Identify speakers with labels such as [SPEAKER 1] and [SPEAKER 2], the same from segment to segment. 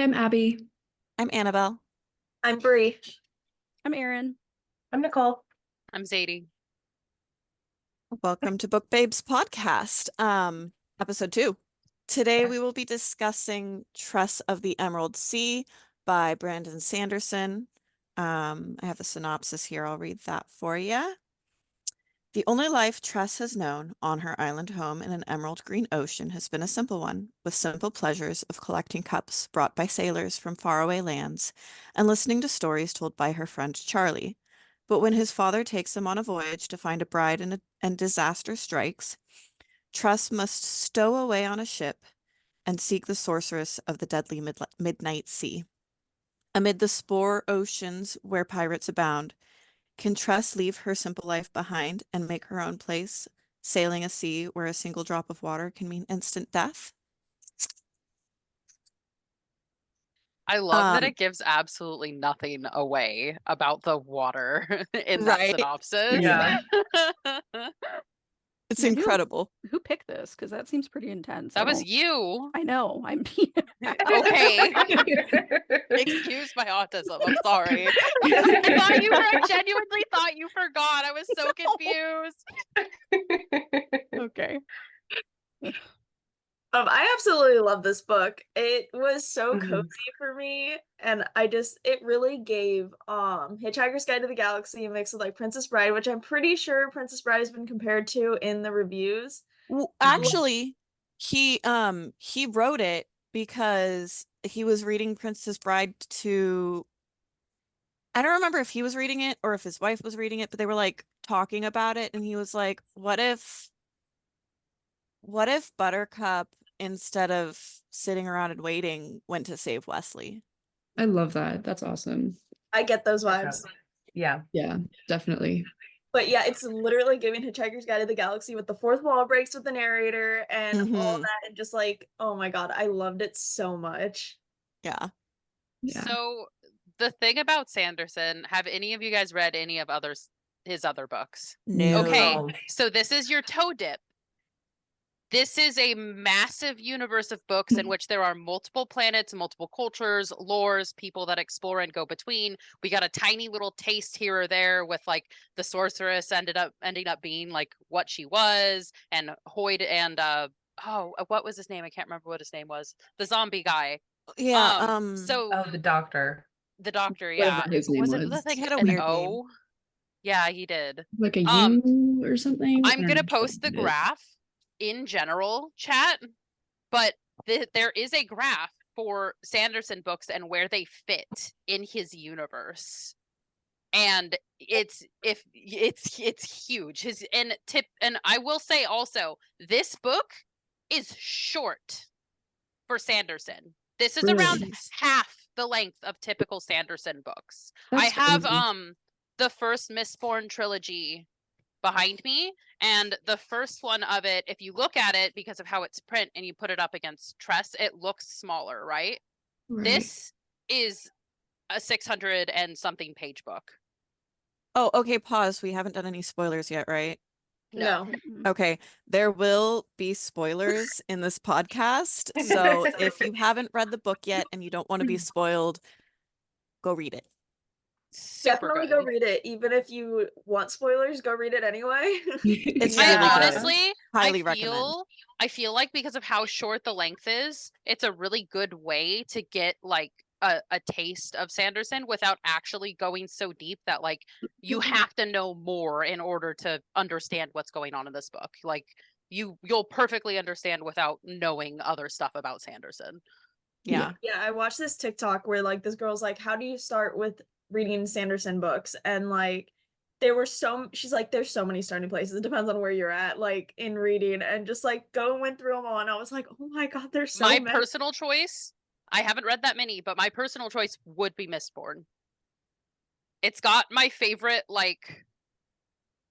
[SPEAKER 1] I'm Abby.
[SPEAKER 2] I'm Annabelle.
[SPEAKER 3] I'm Bree.
[SPEAKER 4] I'm Erin.
[SPEAKER 3] I'm Nicole.
[SPEAKER 5] I'm Zadie.
[SPEAKER 2] Welcome to Book Babes podcast, episode 2. Today we will be discussing Tress of the Emerald Sea by Brandon Sanderson. I have the synopsis here. I'll read that for you. The only life Tress has known on her island home in an emerald green ocean has been a simple one, with simple pleasures of collecting cups brought by sailors from faraway lands and listening to stories told by her friend Charlie. But when his father takes him on a voyage to find a bride and disaster strikes, Tress must stow away on a ship and seek the sorceress of the deadly midnight sea. Amid the spore oceans where pirates abound, can Tress leave her simple life behind and make her own place, sailing a sea where a single drop of water can mean instant death?
[SPEAKER 5] I love that it gives absolutely nothing away about the water in that
[SPEAKER 2] Right.
[SPEAKER 5] synopsis.
[SPEAKER 3] Yeah.
[SPEAKER 2] It's
[SPEAKER 4] Yeah,
[SPEAKER 2] incredible.
[SPEAKER 4] Who picked this? Because that seems pretty intense.
[SPEAKER 5] That was you.
[SPEAKER 4] I know. I'm
[SPEAKER 5] Okay. Excuse my autism. I'm sorry. I genuinely thought you forgot. I was so confused.
[SPEAKER 4] okay.
[SPEAKER 3] I absolutely love this book. It was so
[SPEAKER 1] Mhm.
[SPEAKER 3] cozy for me, and it really gave Hitchhiker's Guide to the Galaxy mixed with like Princess Bride, which I'm pretty sure Princess Bride has been compared to in the reviews.
[SPEAKER 2] Well, actually, he wrote it because he was reading Princess Bride to I don't remember if he was reading it or if his wife was reading it, but they were like talking about it and he was like, what if Buttercup, instead of sitting around and waiting, went to save Wesley?
[SPEAKER 1] I love that. That's awesome.
[SPEAKER 3] I get those vibes.
[SPEAKER 6] Yeah.
[SPEAKER 1] Yeah, definitely.
[SPEAKER 3] But yeah, it's literally giving Hitchhiker's Guide to the Galaxy with the fourth wall breaks with the narrator and all
[SPEAKER 2] Mhm.
[SPEAKER 3] that, and just like, oh my god, I loved it so much.
[SPEAKER 2] Yeah.
[SPEAKER 1] Yeah.
[SPEAKER 5] So the thing about Sanderson, have any of you guys read any of his other books?
[SPEAKER 2] No.
[SPEAKER 5] Okay,
[SPEAKER 6] No.
[SPEAKER 5] so this is your toe dip. This is a massive universe of books in which there are multiple planets, multiple cultures, lores, people that explore and go between. We got a tiny little taste here or there with like the sorceress ending up being like what she was, and Hoyd and what was his name? I can't remember what his name was. The zombie guy.
[SPEAKER 2] Yeah,
[SPEAKER 5] So
[SPEAKER 6] Oh, the doctor.
[SPEAKER 5] the doctor,
[SPEAKER 1] Whatever
[SPEAKER 5] yeah.
[SPEAKER 1] his name
[SPEAKER 5] Was it
[SPEAKER 1] was.
[SPEAKER 5] the thing
[SPEAKER 2] He had a
[SPEAKER 5] an
[SPEAKER 2] weird
[SPEAKER 5] O? Yeah, he did.
[SPEAKER 1] Like a
[SPEAKER 5] Um,
[SPEAKER 1] U or something. I
[SPEAKER 5] I'm
[SPEAKER 1] don't
[SPEAKER 5] gonna
[SPEAKER 1] know.
[SPEAKER 5] post the graph in general chat, but there is a graph for Sanderson books and where they fit in his universe, and it's huge. And I will say also, this book is short for Sanderson. This is around
[SPEAKER 1] Really?
[SPEAKER 5] half the length of typical Sanderson books.
[SPEAKER 1] That's
[SPEAKER 5] I have
[SPEAKER 1] crazy.
[SPEAKER 5] the first Mistborn trilogy behind me, and the first one of it, if you look at it because of how it's print and you put it up against Tress, it looks smaller, right?
[SPEAKER 1] Right.
[SPEAKER 5] This is a 600 and something page book.
[SPEAKER 2] Oh, okay, pause. We haven't done any spoilers yet, right?
[SPEAKER 3] No.
[SPEAKER 2] Okay, there will be spoilers in this podcast. So if you haven't read the book yet and you don't want to be spoiled, go read it.
[SPEAKER 5] Super
[SPEAKER 3] Definitely
[SPEAKER 5] good.
[SPEAKER 3] go read it. Even if you want spoilers, go read it anyway.
[SPEAKER 2] It's
[SPEAKER 5] I
[SPEAKER 2] really good.
[SPEAKER 5] honestly,
[SPEAKER 2] Highly
[SPEAKER 5] I feel like because of how short the length is, it's a really good way to get like a taste of Sanderson without actually going so deep that like you have to know more in order to understand what's going on in this book. Like you'll perfectly understand without knowing other stuff about Sanderson.
[SPEAKER 2] Yeah.
[SPEAKER 3] Yeah, I watched this TikTok where like this girl's like, how do you start with reading Sanderson books? And like she's like, there's so many starting places. It depends on where you're at, like in reading, and just like go and went through them all. And I was like, oh my god, there's so
[SPEAKER 5] My
[SPEAKER 3] many.
[SPEAKER 5] personal choice, I haven't read that many, but my personal choice would be Mistborn. It's got my favorite, like,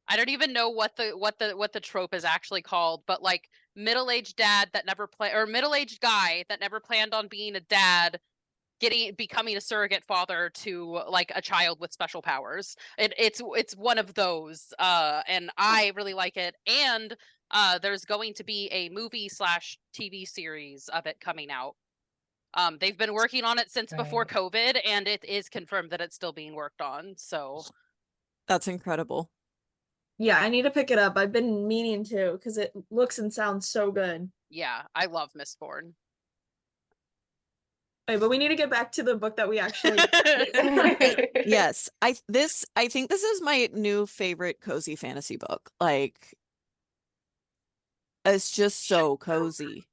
[SPEAKER 5] I don't even know what the trope is actually called, but like middle-aged dad that never or middle-aged guy that never planned on being a dad becoming a surrogate father to like a child with special powers. It's one of those, and I really like it. And there's going to be a movie/TV series of it coming out. They've been working on it since before
[SPEAKER 6] Right.
[SPEAKER 5] COVID, and it is confirmed that it's still being worked on. So
[SPEAKER 2] That's incredible.
[SPEAKER 3] Yeah, I need to pick it up. I've been meaning to because it looks and sounds so good.
[SPEAKER 5] yeah, I love Mistborn.
[SPEAKER 3] Wait, but we need to get back to the book that we actually.
[SPEAKER 2] Yes, I think this is my new favorite cozy fantasy book. Like, it's just so cozy.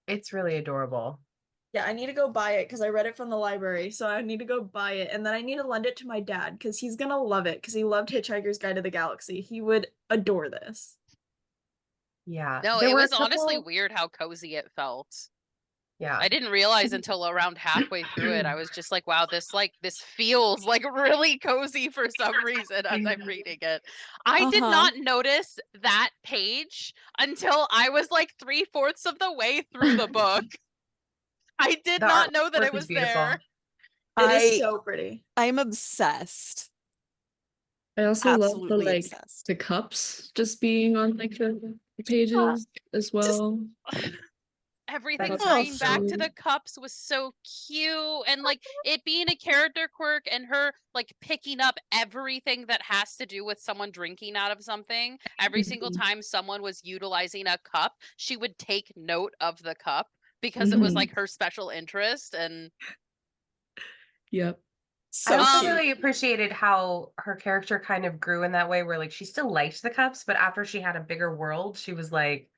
[SPEAKER 6] It's really adorable.
[SPEAKER 3] Yeah, I need to go buy it because I read it from the library. So I need to go buy it. And then I need to lend it to my dad because he's going to love it because he loved Hitchhiker's Guide to the Galaxy. He would adore this.
[SPEAKER 6] Yeah.
[SPEAKER 5] No,
[SPEAKER 6] There
[SPEAKER 5] it
[SPEAKER 6] were a
[SPEAKER 5] was honestly
[SPEAKER 6] couple-
[SPEAKER 5] weird how cozy it felt.
[SPEAKER 6] Yeah.
[SPEAKER 5] I didn't realize until around halfway through it. I was just like, wow, this feels like really cozy for some reason as I'm reading it. I did not notice that page until I was like 3/4 of the way through the book. I did
[SPEAKER 6] The
[SPEAKER 5] not know that
[SPEAKER 6] artwork
[SPEAKER 5] it
[SPEAKER 6] was
[SPEAKER 5] was
[SPEAKER 6] beautiful.
[SPEAKER 5] there.
[SPEAKER 3] It is so pretty.
[SPEAKER 2] I'm obsessed.
[SPEAKER 1] I also love the
[SPEAKER 2] Absolutely
[SPEAKER 1] like
[SPEAKER 2] obsessed.
[SPEAKER 1] the cups just being on like the pages as well.
[SPEAKER 5] Everything
[SPEAKER 6] That's
[SPEAKER 5] tying
[SPEAKER 1] so
[SPEAKER 5] back to
[SPEAKER 1] sweet.
[SPEAKER 5] the cups was so cute, and like it being a character quirk and her like picking up everything that has to do with someone drinking out of something. Every single
[SPEAKER 1] Mhm.
[SPEAKER 5] time someone was utilizing a cup, she would take note of the cup because it was
[SPEAKER 1] Mhm.
[SPEAKER 5] like her special interest. And
[SPEAKER 1] Yep.
[SPEAKER 2] So
[SPEAKER 6] I also
[SPEAKER 2] cute.
[SPEAKER 6] really appreciated how her character kind of grew in that way where like she still liked the cups, but after she had a bigger world, she was like,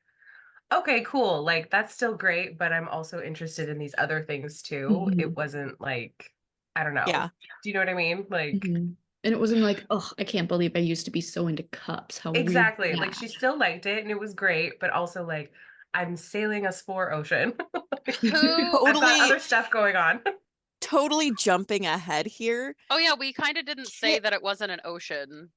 [SPEAKER 6] okay, cool. Like that's still great, but I'm also interested in these other things too.
[SPEAKER 1] Mhm.
[SPEAKER 6] It wasn't like, I don't know.
[SPEAKER 2] Yeah.
[SPEAKER 6] Do you know what I mean? Like
[SPEAKER 1] Mhm. And it wasn't like, oh, I can't believe I used to be so into cups. How weird is
[SPEAKER 6] exactly. Like
[SPEAKER 1] that?
[SPEAKER 6] she still liked it and it was great, but also like I'm sailing a spore ocean.
[SPEAKER 5] who?
[SPEAKER 6] I've got
[SPEAKER 2] Totally,
[SPEAKER 6] other stuff going on.
[SPEAKER 2] totally jumping ahead here.
[SPEAKER 5] Oh yeah, we kind of didn't say that it wasn't an ocean.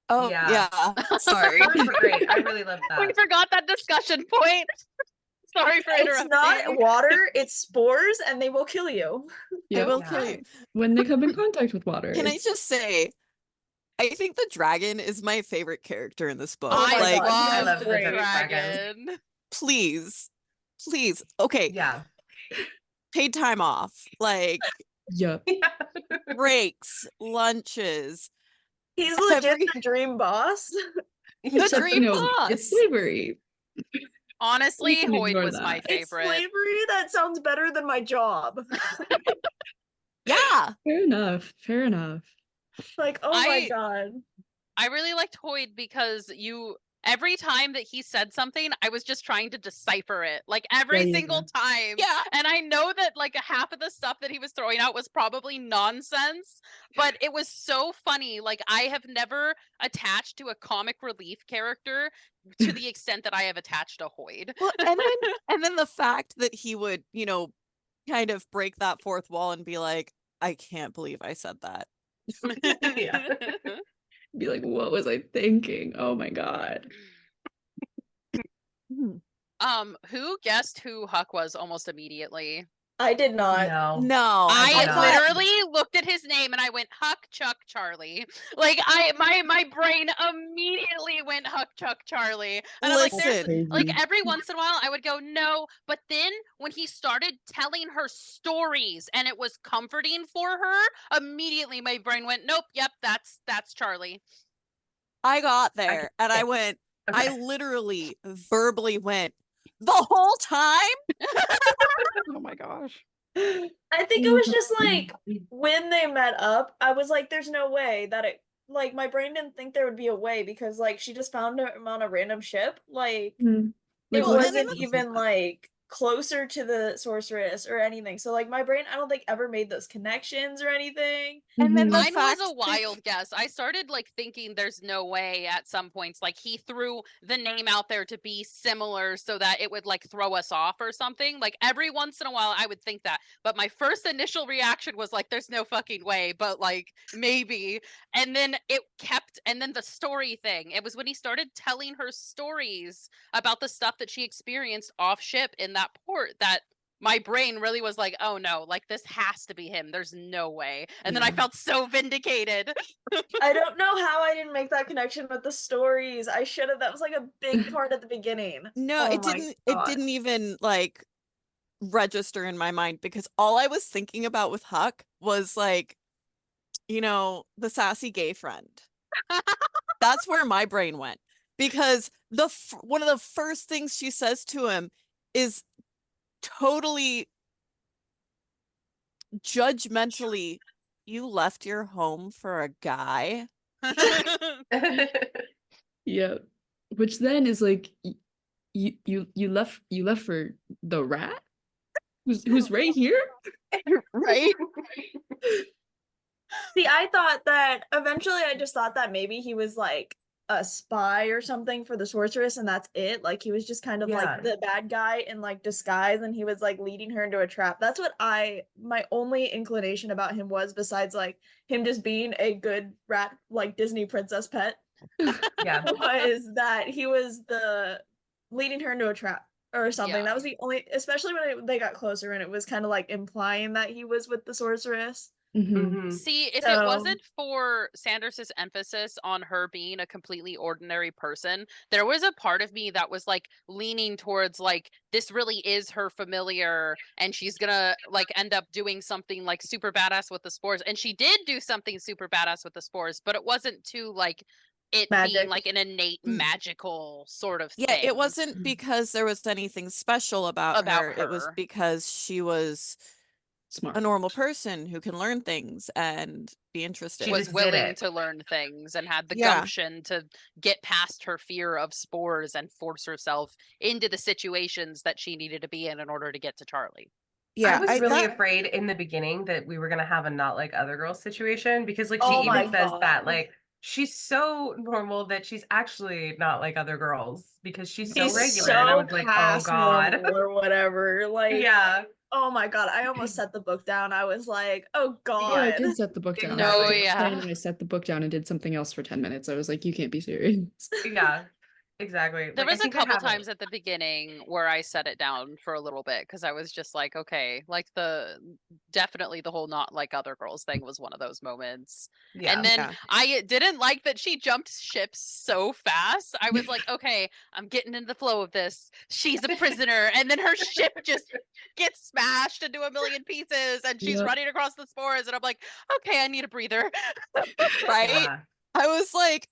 [SPEAKER 2] Oh
[SPEAKER 6] Yeah.
[SPEAKER 2] yeah. Sorry.
[SPEAKER 6] Spores were great. I really loved
[SPEAKER 5] We
[SPEAKER 6] that.
[SPEAKER 5] forgot that discussion point. Sorry for
[SPEAKER 3] It's
[SPEAKER 5] interrupting.
[SPEAKER 3] not water, it's spores, and they will kill you.
[SPEAKER 2] I
[SPEAKER 1] Yep.
[SPEAKER 2] will
[SPEAKER 6] Yeah.
[SPEAKER 2] kill you.
[SPEAKER 1] When they come in contact with water.
[SPEAKER 2] Can I
[SPEAKER 1] it's-
[SPEAKER 2] just say, I think the dragon is my favorite character in this book.
[SPEAKER 3] Oh my
[SPEAKER 2] Like,
[SPEAKER 3] God, he
[SPEAKER 6] I
[SPEAKER 3] was
[SPEAKER 6] love the
[SPEAKER 3] great.
[SPEAKER 6] dragon.
[SPEAKER 2] please, please. Okay,
[SPEAKER 6] Yeah.
[SPEAKER 2] paid time off, like
[SPEAKER 1] Yep.
[SPEAKER 2] breaks, lunches.
[SPEAKER 3] He's legit
[SPEAKER 2] Every-
[SPEAKER 3] the dream boss.
[SPEAKER 2] The
[SPEAKER 1] Except,
[SPEAKER 2] dream
[SPEAKER 1] no,
[SPEAKER 2] boss.
[SPEAKER 1] it's slavery.
[SPEAKER 5] Honestly,
[SPEAKER 1] can
[SPEAKER 5] Hoyd
[SPEAKER 1] ignore
[SPEAKER 5] was my
[SPEAKER 1] that.
[SPEAKER 3] It's
[SPEAKER 5] favorite.
[SPEAKER 3] slavery? That sounds better than my job.
[SPEAKER 2] Yeah.
[SPEAKER 1] Fair enough. Fair enough.
[SPEAKER 3] Like, oh my
[SPEAKER 5] I-
[SPEAKER 3] God.
[SPEAKER 5] I really liked Hoyd because every time that he said something, I was just trying to decipher it. Like every
[SPEAKER 1] Yeah.
[SPEAKER 5] single time.
[SPEAKER 2] Yeah.
[SPEAKER 5] And I know that like half of the stuff that he was throwing out was probably nonsense, but it was so funny. Like I have never attached to a comic relief character to the extent that I have attached to Hoyd.
[SPEAKER 2] Well, and then the fact that he would, kind of break that fourth wall and be like, I can't believe I said that.
[SPEAKER 6] Yeah.
[SPEAKER 1] Be like, what was I thinking? Oh my God.
[SPEAKER 5] Who guessed who Huck was almost immediately?
[SPEAKER 3] I did not.
[SPEAKER 6] No.
[SPEAKER 2] No,
[SPEAKER 5] I
[SPEAKER 6] not.
[SPEAKER 5] literally looked at his name and I went Huck, Chuck, Charlie. Like my brain immediately went Huck, Chuck, Charlie. And I'm like, there's
[SPEAKER 2] Listen.
[SPEAKER 5] like every once in a while I would go no, but then when he started telling her stories and it was comforting for her, immediately my brain went, nope, yep, that's Charlie.
[SPEAKER 2] I got there and I went,
[SPEAKER 6] Okay.
[SPEAKER 2] I literally verbally went, the whole time?
[SPEAKER 4] Oh my gosh.
[SPEAKER 3] I think it was just like when they met up, I was like, there's no way that it, like, my brain didn't think there would be a way because, like, she just found him on a random ship. Like,
[SPEAKER 1] Mm.
[SPEAKER 3] it
[SPEAKER 2] Well, and
[SPEAKER 3] wasn't
[SPEAKER 2] then-
[SPEAKER 3] even, like, closer to the sorceress or anything. So, like, my brain, I don't think ever made those connections or anything.
[SPEAKER 2] And then
[SPEAKER 1] Mhm.
[SPEAKER 2] the
[SPEAKER 5] Mine was
[SPEAKER 2] fact
[SPEAKER 5] a
[SPEAKER 2] that-
[SPEAKER 5] wild guess. I started like thinking there's no way at some points. Like he threw the name out there to be similar so that it would like throw us off or something. Like every once in a while I would think that. But my first initial reaction was like, there's no fucking way, but like maybe. And then it kept, and then the story thing. It was when he started telling her stories about the stuff that she experienced off ship in that port that my brain really was like, oh no, like this has to be him. There's no way. And then I
[SPEAKER 1] Yeah.
[SPEAKER 5] felt so vindicated.
[SPEAKER 3] I don't know how I didn't make that connection with the stories. I should have. That was like a big part at the beginning.
[SPEAKER 2] No,
[SPEAKER 3] Oh
[SPEAKER 2] it
[SPEAKER 3] my
[SPEAKER 2] didn't.
[SPEAKER 3] God.
[SPEAKER 2] It didn't even like register in my mind because all I was thinking about with Huck was like, the sassy gay friend. That's where my brain went because one of the first things she says to him is totally judgmentally, "You left your home for a guy?"
[SPEAKER 1] Yeah. Which then is like you left for the rat? Who's right here?
[SPEAKER 2] Right?
[SPEAKER 3] See, I thought that eventually I just thought that maybe he was like a spy or something for the sorceress and that's it. Like he was just kind of
[SPEAKER 6] Yeah.
[SPEAKER 3] like the bad guy in like disguise and he was like leading her into a trap. That's what my only inclination about him was, besides like him just being a good rat like Disney princess pet,
[SPEAKER 6] Yeah.
[SPEAKER 3] was that he was the leading her into a trap or something.
[SPEAKER 5] Yeah.
[SPEAKER 3] That was the only, especially when they got closer and it was kind of like implying that he was with the sorceress.
[SPEAKER 6] Mhm.
[SPEAKER 5] See, if it
[SPEAKER 3] So-
[SPEAKER 5] wasn't for Sanders's emphasis on her being a completely ordinary person, there was a part of me that was like leaning towards like this really is her familiar and she's gonna like end up doing something like super badass with the spores. And she did do something super badass with the spores, but it wasn't too like it being
[SPEAKER 3] Magic.
[SPEAKER 5] like an innate magical sort of
[SPEAKER 2] Yeah,
[SPEAKER 5] thing.
[SPEAKER 2] it wasn't because there was anything special about her. It was
[SPEAKER 5] her.
[SPEAKER 2] because she was
[SPEAKER 1] Smart.
[SPEAKER 2] a normal person who can learn things and be interested.
[SPEAKER 6] She
[SPEAKER 5] was
[SPEAKER 6] just did
[SPEAKER 5] willing
[SPEAKER 6] it.
[SPEAKER 5] to learn things and had the
[SPEAKER 2] Yeah.
[SPEAKER 5] gumption to get past her fear of spores and force herself into the situations that she needed to be in order to get to Charlie.
[SPEAKER 2] Yeah,
[SPEAKER 6] I was really
[SPEAKER 2] that-
[SPEAKER 6] afraid in the beginning that we were gonna have a not like other girls situation because like she
[SPEAKER 3] Oh
[SPEAKER 6] even
[SPEAKER 3] my
[SPEAKER 6] says that
[SPEAKER 3] God.
[SPEAKER 6] like she's so normal that she's actually not like other girls because she's so
[SPEAKER 3] He's
[SPEAKER 6] regular. And I
[SPEAKER 3] so
[SPEAKER 6] was like, oh
[SPEAKER 3] past
[SPEAKER 6] God.
[SPEAKER 3] normal or whatever. Like,
[SPEAKER 6] Yeah.
[SPEAKER 3] oh my God, I almost set the book down. I was like, oh
[SPEAKER 1] Yeah, I
[SPEAKER 3] God.
[SPEAKER 1] did set the book down.
[SPEAKER 6] No,
[SPEAKER 1] I was
[SPEAKER 5] yeah.
[SPEAKER 1] playing and I set the book down and did something else for 10 minutes. I was like, you can't be serious.
[SPEAKER 6] Yeah. Exactly.
[SPEAKER 5] There
[SPEAKER 6] Like, I
[SPEAKER 5] was a
[SPEAKER 6] think I
[SPEAKER 5] couple
[SPEAKER 6] have it.
[SPEAKER 5] times at the beginning where I set it down for a little bit because I was just like, okay, like definitely the whole not like other girls thing was one of those moments.
[SPEAKER 6] Yeah.
[SPEAKER 5] And then
[SPEAKER 2] Yeah.
[SPEAKER 5] I didn't like that she jumped ships so fast. I was like, okay, I'm getting in the flow of this. She's a prisoner. And then her ship just gets smashed into a million pieces and she's
[SPEAKER 1] Yep.
[SPEAKER 5] running across the spores. And I'm like, okay, I need a breather.
[SPEAKER 2] right?
[SPEAKER 6] Yeah.
[SPEAKER 2] I was like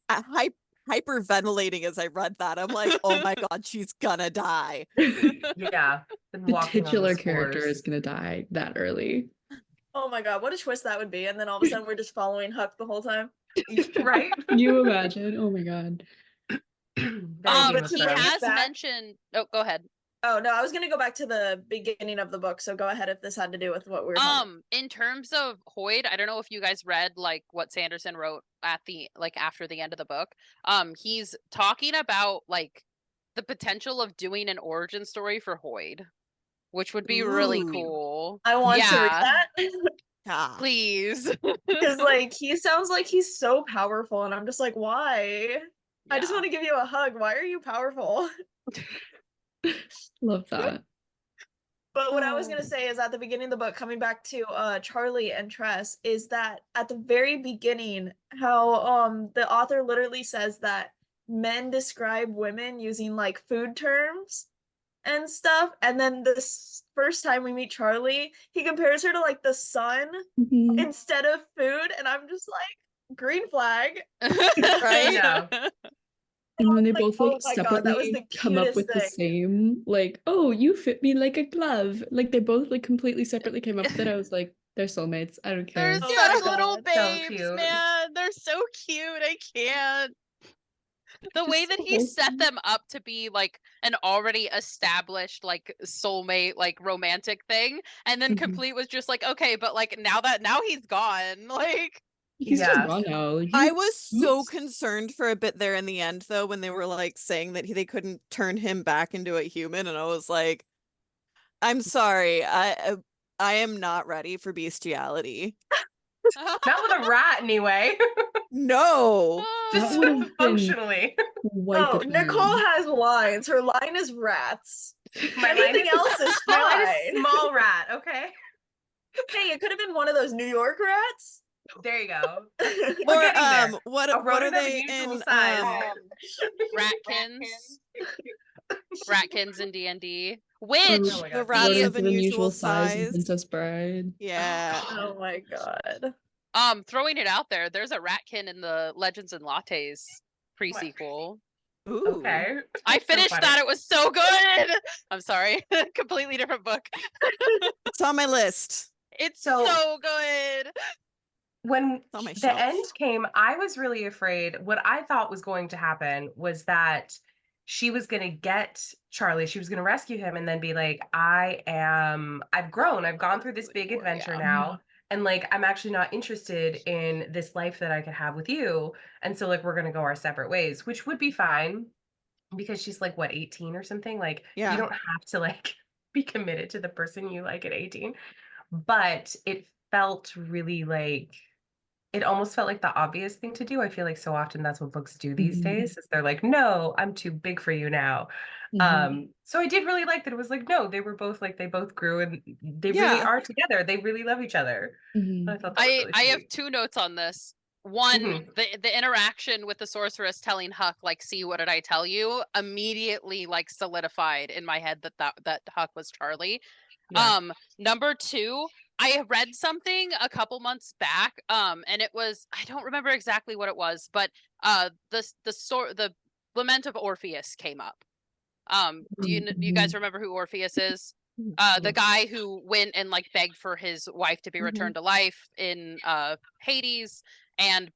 [SPEAKER 2] hyperventilating as I read that. I'm like, oh my God, she's gonna die.
[SPEAKER 6] Yeah. And
[SPEAKER 1] The
[SPEAKER 6] walking on
[SPEAKER 1] titular
[SPEAKER 6] the
[SPEAKER 1] character
[SPEAKER 6] spores.
[SPEAKER 1] is gonna die that early.
[SPEAKER 3] Oh my God, what a twist that would be. And then all of a sudden we're just following Huck the whole time.
[SPEAKER 6] Right?
[SPEAKER 1] Can you imagine? Oh my God.
[SPEAKER 6] Very
[SPEAKER 3] but
[SPEAKER 6] Game of
[SPEAKER 3] he
[SPEAKER 5] He
[SPEAKER 6] Thrones.
[SPEAKER 5] has
[SPEAKER 3] back.
[SPEAKER 5] mentioned, oh, go ahead.
[SPEAKER 3] Oh no, I was gonna go back to the beginning of the book, so go ahead if this had to do with what we were talking.
[SPEAKER 5] In terms of Hoyd, I don't know if you guys read like what Sanderson wrote at the like after the end of the book. He's talking about like the potential of doing an origin story for Hoyd, which would be really
[SPEAKER 2] Ooh.
[SPEAKER 5] cool.
[SPEAKER 3] I want to read
[SPEAKER 5] Yeah.
[SPEAKER 3] that.
[SPEAKER 2] Yeah.
[SPEAKER 5] Please.
[SPEAKER 3] Because like he sounds like he's so powerful, and I'm just like, why? I just
[SPEAKER 5] Yeah.
[SPEAKER 3] want to give you a hug. Why are you powerful?
[SPEAKER 1] Love that.
[SPEAKER 3] But what I was
[SPEAKER 2] Oh.
[SPEAKER 3] gonna say is at the beginning of the book, coming back to Charlie and Tress, is that at the very beginning, how the author literally says that men describe women using like food terms and stuff, and then this first time we meet Charlie, he compares her to like the sun
[SPEAKER 1] Mhm.
[SPEAKER 3] instead of food, and I'm just like, green flag.
[SPEAKER 2] Right?
[SPEAKER 6] Yeah.
[SPEAKER 1] And then they
[SPEAKER 3] Like,
[SPEAKER 1] both
[SPEAKER 3] oh
[SPEAKER 1] like
[SPEAKER 3] my God, that was
[SPEAKER 1] separately
[SPEAKER 3] the
[SPEAKER 1] come up
[SPEAKER 3] cutest
[SPEAKER 1] with the
[SPEAKER 3] thing.
[SPEAKER 1] same, like, oh, you fit me like a glove. Like they both like completely separately came up with it. I was like, they're soulmates. I don't care.
[SPEAKER 5] They're
[SPEAKER 3] Oh my
[SPEAKER 5] such little
[SPEAKER 3] God.
[SPEAKER 6] So
[SPEAKER 5] babes,
[SPEAKER 6] cute.
[SPEAKER 5] man. They're so cute. I can't. The way
[SPEAKER 1] Just
[SPEAKER 5] that
[SPEAKER 1] so
[SPEAKER 5] he set
[SPEAKER 1] wholesome.
[SPEAKER 5] them up to be like an already established like soulmate like romantic thing, and then
[SPEAKER 1] Mhm.
[SPEAKER 5] Complete was just like, okay, but like now he's gone. Like
[SPEAKER 1] He's
[SPEAKER 6] Yeah.
[SPEAKER 1] just gone now. Like,
[SPEAKER 2] I
[SPEAKER 1] you-
[SPEAKER 2] was so
[SPEAKER 1] oops.
[SPEAKER 2] concerned for a bit there in the end, though, when they were like saying that they couldn't turn him back into a human, and I was like, I'm sorry, I am not ready for bestiality.
[SPEAKER 6] Not with a rat anyway.
[SPEAKER 2] No.
[SPEAKER 1] That
[SPEAKER 6] Just
[SPEAKER 1] would have been
[SPEAKER 6] functionally.
[SPEAKER 1] quite
[SPEAKER 3] Oh,
[SPEAKER 1] the
[SPEAKER 3] Nicole
[SPEAKER 1] turn.
[SPEAKER 3] has lines. Her line is rats.
[SPEAKER 6] My line
[SPEAKER 3] Anything
[SPEAKER 6] is-
[SPEAKER 3] else is
[SPEAKER 6] My line is
[SPEAKER 3] fine.
[SPEAKER 6] small rat, okay?
[SPEAKER 3] Hey, it could have been one of those New York rats.
[SPEAKER 6] There you go.
[SPEAKER 2] Or
[SPEAKER 6] We're getting there.
[SPEAKER 2] what
[SPEAKER 6] A
[SPEAKER 2] what are
[SPEAKER 6] rodent of
[SPEAKER 2] they
[SPEAKER 6] unusual
[SPEAKER 2] in
[SPEAKER 6] size.
[SPEAKER 5] Ratkins. Ratkins in D&D, which
[SPEAKER 6] Oh my
[SPEAKER 2] The
[SPEAKER 6] God.
[SPEAKER 2] rats
[SPEAKER 1] Rodents
[SPEAKER 2] of unusual size.
[SPEAKER 1] and Princess Bride.
[SPEAKER 2] Yeah.
[SPEAKER 3] Oh my god.
[SPEAKER 5] throwing it out there, there's a Ratkin in the Legends and Lattes pre-sequel.
[SPEAKER 2] Ooh.
[SPEAKER 6] Okay.
[SPEAKER 5] I
[SPEAKER 6] That's so
[SPEAKER 5] finished
[SPEAKER 6] funny.
[SPEAKER 5] that. It was so good. I'm sorry. Completely different book.
[SPEAKER 2] It's on my list.
[SPEAKER 5] It's
[SPEAKER 6] So-
[SPEAKER 5] so good.
[SPEAKER 6] When
[SPEAKER 2] on my
[SPEAKER 6] the
[SPEAKER 2] shelf.
[SPEAKER 6] end came, I was really afraid. What I thought was going to happen was that she was going to get Charlie. She was going to rescue him and then be like, I've grown. I've gone through this big adventure now. And like, I'm actually not interested in this life that I could have with you. And so like, we're going to go our separate ways, which would be fine because she's like, what, 18 or something? Like,
[SPEAKER 2] Yeah.
[SPEAKER 6] you don't have to like be committed to the person you like at 18. But it felt really like, it almost felt like the obvious thing to do. I feel like so often that's what books do these days is they're like, no, I'm too big for you now. So I did really like that it was like, no, they were both like, they both grew and they really
[SPEAKER 2] Yeah.
[SPEAKER 6] are together. They really love each other. I thought that was really
[SPEAKER 5] I have
[SPEAKER 6] sweet.
[SPEAKER 5] 2 notes on this. One,
[SPEAKER 6] Mhm.
[SPEAKER 5] the interaction with the sorceress telling Huck, like, see, what did I tell you? Immediately like solidified in my head that Huck was Charlie.
[SPEAKER 6] Yeah.
[SPEAKER 5] Number 2, I read something a couple months back, and it was, I don't remember exactly what it was, but the Lament of Orpheus came up. Do you guys remember who Orpheus is? The guy who went and like begged for his wife to be returned to life in Hades, and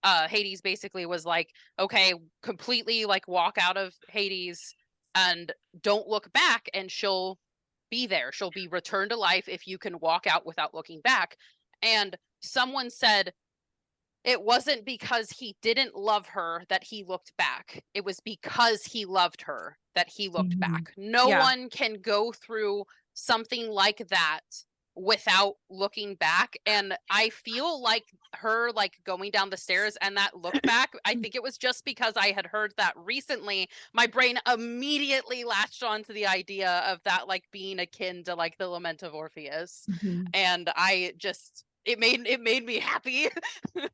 [SPEAKER 5] Hades basically was like, okay, completely like walk out of Hades and don't look back, and she'll be there. She'll be returned to life if you can walk out without looking back. And someone said it wasn't because he didn't love her that he looked back. It was because he loved her that he looked back. No
[SPEAKER 2] Yeah.
[SPEAKER 5] one can go through something like that without looking back. And I feel like her like going down the stairs and that look back, I think it was just because I had heard that recently. My brain immediately latched onto the idea of that like being akin to like the Lament of Orpheus. And I just it made me happy.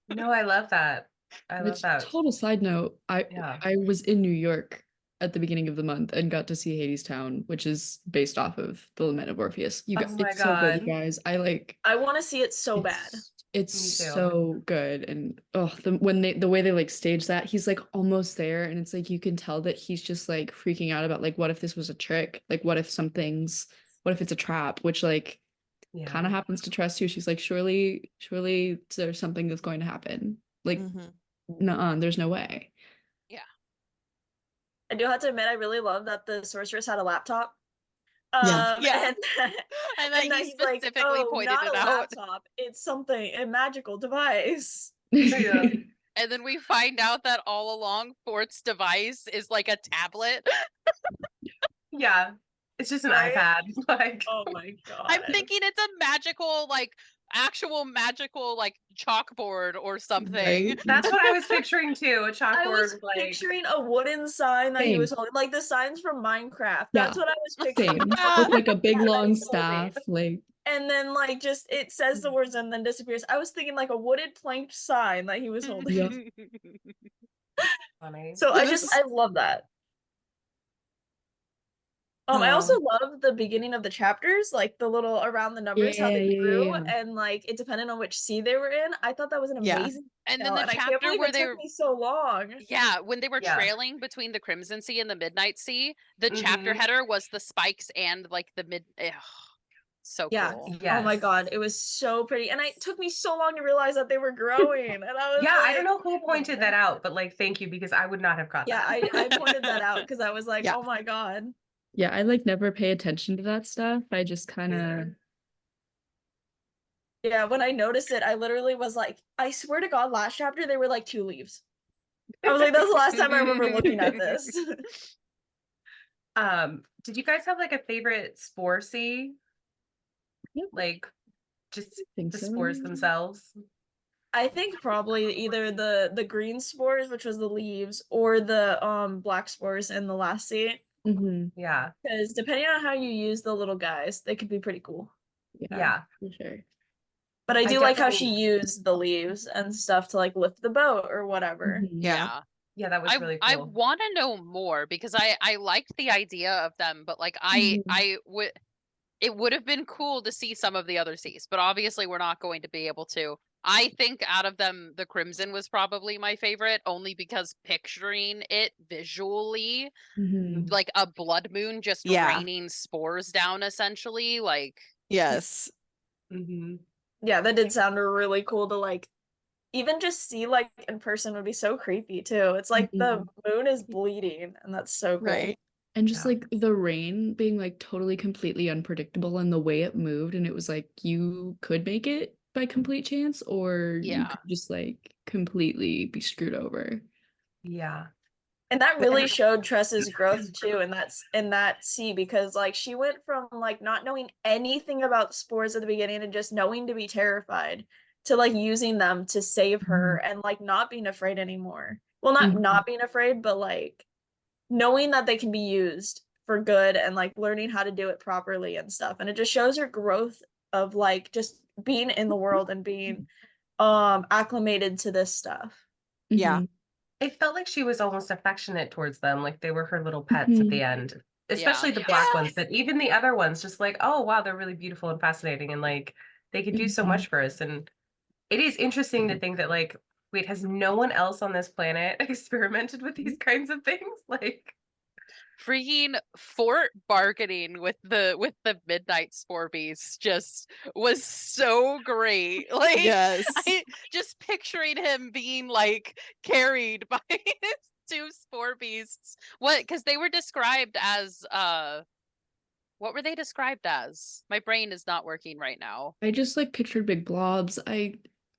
[SPEAKER 6] No, I love that. I love
[SPEAKER 1] Which,
[SPEAKER 6] that.
[SPEAKER 1] total side note,
[SPEAKER 6] Yeah.
[SPEAKER 1] I was in New York at the beginning of the month and got to see Hades Town, which is based off of the Lament of Orpheus.
[SPEAKER 6] Oh my
[SPEAKER 1] It's so good, you
[SPEAKER 6] God.
[SPEAKER 1] guys.
[SPEAKER 3] I want to see it so bad.
[SPEAKER 1] It's
[SPEAKER 6] Me too.
[SPEAKER 1] so good, and the way they like stage that, he's like almost there, and it's like you can tell that he's just like freaking out about like what if this was a trick, like what if it's a trap, which like
[SPEAKER 6] Yeah.
[SPEAKER 1] kind of happens to Tress too. She's like, surely there's something that's going to happen. Like, nuh-uh, there's no way.
[SPEAKER 3] I do have to admit, I really love that the sorceress had a laptop.
[SPEAKER 1] Yeah.
[SPEAKER 5] Yeah.
[SPEAKER 3] And,
[SPEAKER 5] And then he
[SPEAKER 3] he's like,
[SPEAKER 5] specifically
[SPEAKER 3] oh,
[SPEAKER 5] pointed
[SPEAKER 3] not
[SPEAKER 5] it
[SPEAKER 3] a
[SPEAKER 5] out.
[SPEAKER 3] laptop. It's a magical device.
[SPEAKER 6] Yeah.
[SPEAKER 5] And then we find out that all along Fort's device is like a tablet.
[SPEAKER 6] Yeah. It's just an
[SPEAKER 3] Right?
[SPEAKER 6] iPad. Like,
[SPEAKER 3] Oh my god.
[SPEAKER 5] I'm thinking it's a magical, like actual magical like chalkboard or something.
[SPEAKER 1] Right?
[SPEAKER 6] that's what I was picturing too. A
[SPEAKER 3] I
[SPEAKER 6] chalkboard
[SPEAKER 3] was
[SPEAKER 6] with like
[SPEAKER 3] picturing a wooden sign that he was
[SPEAKER 1] Same.
[SPEAKER 3] holding, like the signs from Minecraft.
[SPEAKER 1] Yeah.
[SPEAKER 3] That's what I was picturing.
[SPEAKER 1] Same.
[SPEAKER 5] Yeah.
[SPEAKER 1] With like a big
[SPEAKER 3] That
[SPEAKER 1] long
[SPEAKER 3] he's holding.
[SPEAKER 1] staff, like
[SPEAKER 3] And then like just it says the words and then disappears. I was thinking like a wooded planked sign that he was holding.
[SPEAKER 1] Yeah.
[SPEAKER 6] funny.
[SPEAKER 3] So
[SPEAKER 2] So this-
[SPEAKER 3] I love that. I also love the beginning of the chapters, like the little around the numbers, how they grew, and like it depended on which sea they were in. I thought that was an
[SPEAKER 2] Yeah.
[SPEAKER 3] amazing
[SPEAKER 5] And then
[SPEAKER 3] detail,
[SPEAKER 5] the
[SPEAKER 3] and I can't
[SPEAKER 5] chapter
[SPEAKER 3] believe
[SPEAKER 5] where
[SPEAKER 3] it
[SPEAKER 5] they
[SPEAKER 3] took me so long.
[SPEAKER 5] Yeah, when they were
[SPEAKER 6] Yeah.
[SPEAKER 5] trailing between the Crimson Sea and the Midnight Sea, the chapter
[SPEAKER 6] Mhm.
[SPEAKER 5] header was the spikes and like the so
[SPEAKER 3] Yeah.
[SPEAKER 5] cool.
[SPEAKER 3] Oh my
[SPEAKER 6] Yes.
[SPEAKER 3] god, it was so pretty, and it took me so long to realize that they were growing, and I was
[SPEAKER 6] Yeah,
[SPEAKER 3] like,
[SPEAKER 6] I don't know who pointed that out, but like, thank you because I would not have caught
[SPEAKER 3] Yeah,
[SPEAKER 6] that.
[SPEAKER 3] I pointed that out because I was like,
[SPEAKER 2] Yeah.
[SPEAKER 3] oh my god.
[SPEAKER 1] yeah, I like never pay attention to that stuff. I just kind of
[SPEAKER 3] Yeah, when I noticed it, I literally was like, I swear to God, last chapter they were like 2 leaves. I was like, that's the last time I remember looking at this.
[SPEAKER 6] Did you guys have like a favorite spore sea?
[SPEAKER 1] Yep.
[SPEAKER 6] Like just
[SPEAKER 1] think
[SPEAKER 6] the
[SPEAKER 1] so.
[SPEAKER 6] spores themselves?
[SPEAKER 3] I think probably either the green spores, which was the leaves, or the black spores in the last sea.
[SPEAKER 6] Yeah.
[SPEAKER 3] Because depending on how you use the little guys, they could be pretty cool.
[SPEAKER 6] Yeah.
[SPEAKER 1] for sure.
[SPEAKER 3] But I
[SPEAKER 6] I
[SPEAKER 3] do like how she
[SPEAKER 6] definitely-
[SPEAKER 3] used the leaves and stuff to like lift the boat or whatever.
[SPEAKER 2] Yeah.
[SPEAKER 6] Yeah, that was really
[SPEAKER 5] I
[SPEAKER 6] cool.
[SPEAKER 5] want to know more because I liked the idea of them, but like
[SPEAKER 1] Mhm.
[SPEAKER 5] I would it would have been cool to see some of the other seas, but obviously we're not going to be able to. I think out of them, the Crimson was probably my favorite, only because picturing it visually,
[SPEAKER 1] Mhm.
[SPEAKER 5] like a blood moon just
[SPEAKER 2] Yeah.
[SPEAKER 5] raining spores down, essentially, like
[SPEAKER 2] Yes.
[SPEAKER 6] Mm-hmm.
[SPEAKER 3] Yeah, that did sound really cool to like even just see like in person would be so creepy too. It's like the moon is bleeding and that's so cool.
[SPEAKER 2] Right.
[SPEAKER 1] And just
[SPEAKER 6] Yeah.
[SPEAKER 1] like the rain being like totally completely unpredictable and the way it moved, and it was like you could make it by complete chance, or you
[SPEAKER 5] Yeah.
[SPEAKER 1] could just like completely be screwed over.
[SPEAKER 6] Yeah.
[SPEAKER 3] And that
[SPEAKER 2] But-
[SPEAKER 3] really showed Tress's growth too in that sea, because like she went from like not knowing anything about spores at the beginning and just knowing to be terrified to like using them to save her and like not being afraid anymore. Well, not
[SPEAKER 1] Mhm.
[SPEAKER 3] not being afraid, but like knowing that they can be used for good and like learning how to do it properly and stuff. And it just shows her growth of like just being in the world and being acclimated to this stuff.
[SPEAKER 2] Yeah.
[SPEAKER 1] Mhm.
[SPEAKER 6] It felt like she was almost affectionate towards them, like they were her little pets at
[SPEAKER 1] Mhm.
[SPEAKER 6] the end. Especially the
[SPEAKER 5] Yeah.
[SPEAKER 6] black ones, but even the other ones, just like, oh wow, they're really beautiful and fascinating, and like they could do so
[SPEAKER 1] Mhm.
[SPEAKER 6] much for us. And it is interesting to think that, like, wait, has no one else on this planet experimented with these kinds of things? Like,
[SPEAKER 5] freaking Fort bargaining with the midnight spore beast just was so great. Like
[SPEAKER 2] Yes.
[SPEAKER 5] I just picturing him being like carried by his two spore beasts. What, because they were described as what were they described as? My brain is not working right now.
[SPEAKER 1] I just like pictured big blobs. I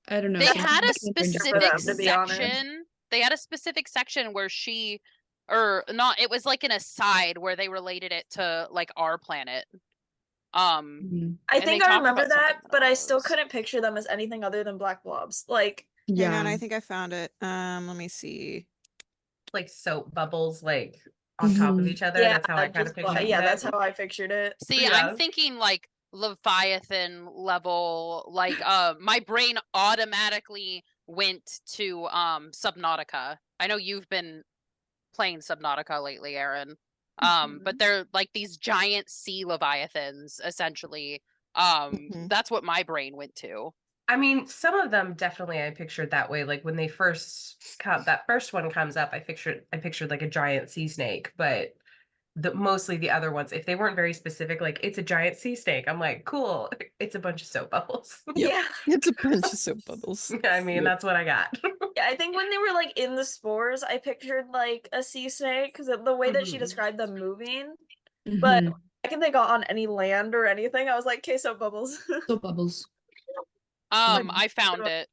[SPEAKER 1] don't know.
[SPEAKER 5] They
[SPEAKER 1] sometimes
[SPEAKER 5] had
[SPEAKER 1] I
[SPEAKER 5] a
[SPEAKER 1] can't bring
[SPEAKER 3] for
[SPEAKER 5] specific
[SPEAKER 3] them, to be honest.
[SPEAKER 5] section. They had a specific section where she, or not, it was like an aside where they related it to like our planet.
[SPEAKER 1] Mhm.
[SPEAKER 3] I
[SPEAKER 5] And
[SPEAKER 3] think
[SPEAKER 5] they
[SPEAKER 3] I
[SPEAKER 5] talked
[SPEAKER 3] remember
[SPEAKER 5] about
[SPEAKER 3] that,
[SPEAKER 5] something
[SPEAKER 3] but I still
[SPEAKER 5] else.
[SPEAKER 3] couldn't picture them as anything other than black blobs. Like,
[SPEAKER 2] Hang on,
[SPEAKER 1] Yeah.
[SPEAKER 2] I think I found it. Let me see.
[SPEAKER 6] like soap bubbles, like on top of
[SPEAKER 1] Mhm.
[SPEAKER 6] each other.
[SPEAKER 3] yeah,
[SPEAKER 6] That's how I kind of
[SPEAKER 3] just
[SPEAKER 6] pictured
[SPEAKER 3] yeah,
[SPEAKER 6] it.
[SPEAKER 3] that's how I pictured it.
[SPEAKER 5] See, I'm
[SPEAKER 6] Yeah.
[SPEAKER 5] thinking like Leviathan level, like my brain automatically went to Subnautica. I know you've been playing Subnautica lately, Aaron. But they're like these giant sea leviathans, essentially.
[SPEAKER 2] Mhm.
[SPEAKER 5] That's what my brain went to.
[SPEAKER 6] I mean, some of them definitely I pictured that way. Like when they first come, that first one comes up, I pictured like a giant sea snake, but mostly the other ones, if they weren't very specific, like it's a giant sea snake, I'm like, cool, it's a bunch of soap bubbles.
[SPEAKER 2] Yep.
[SPEAKER 3] Yeah.
[SPEAKER 2] It's a bunch of soap bubbles.
[SPEAKER 6] I mean,
[SPEAKER 1] Yep.
[SPEAKER 6] that's what I got.
[SPEAKER 3] Yeah, I think when they were like in the spores, I pictured like a sea snake because the way that she
[SPEAKER 6] Mhm.
[SPEAKER 3] described them moving.
[SPEAKER 1] Mhm.
[SPEAKER 3] But I can think on any land or anything, I was like, okay, soap bubbles.
[SPEAKER 1] Soap bubbles.
[SPEAKER 5] I found it.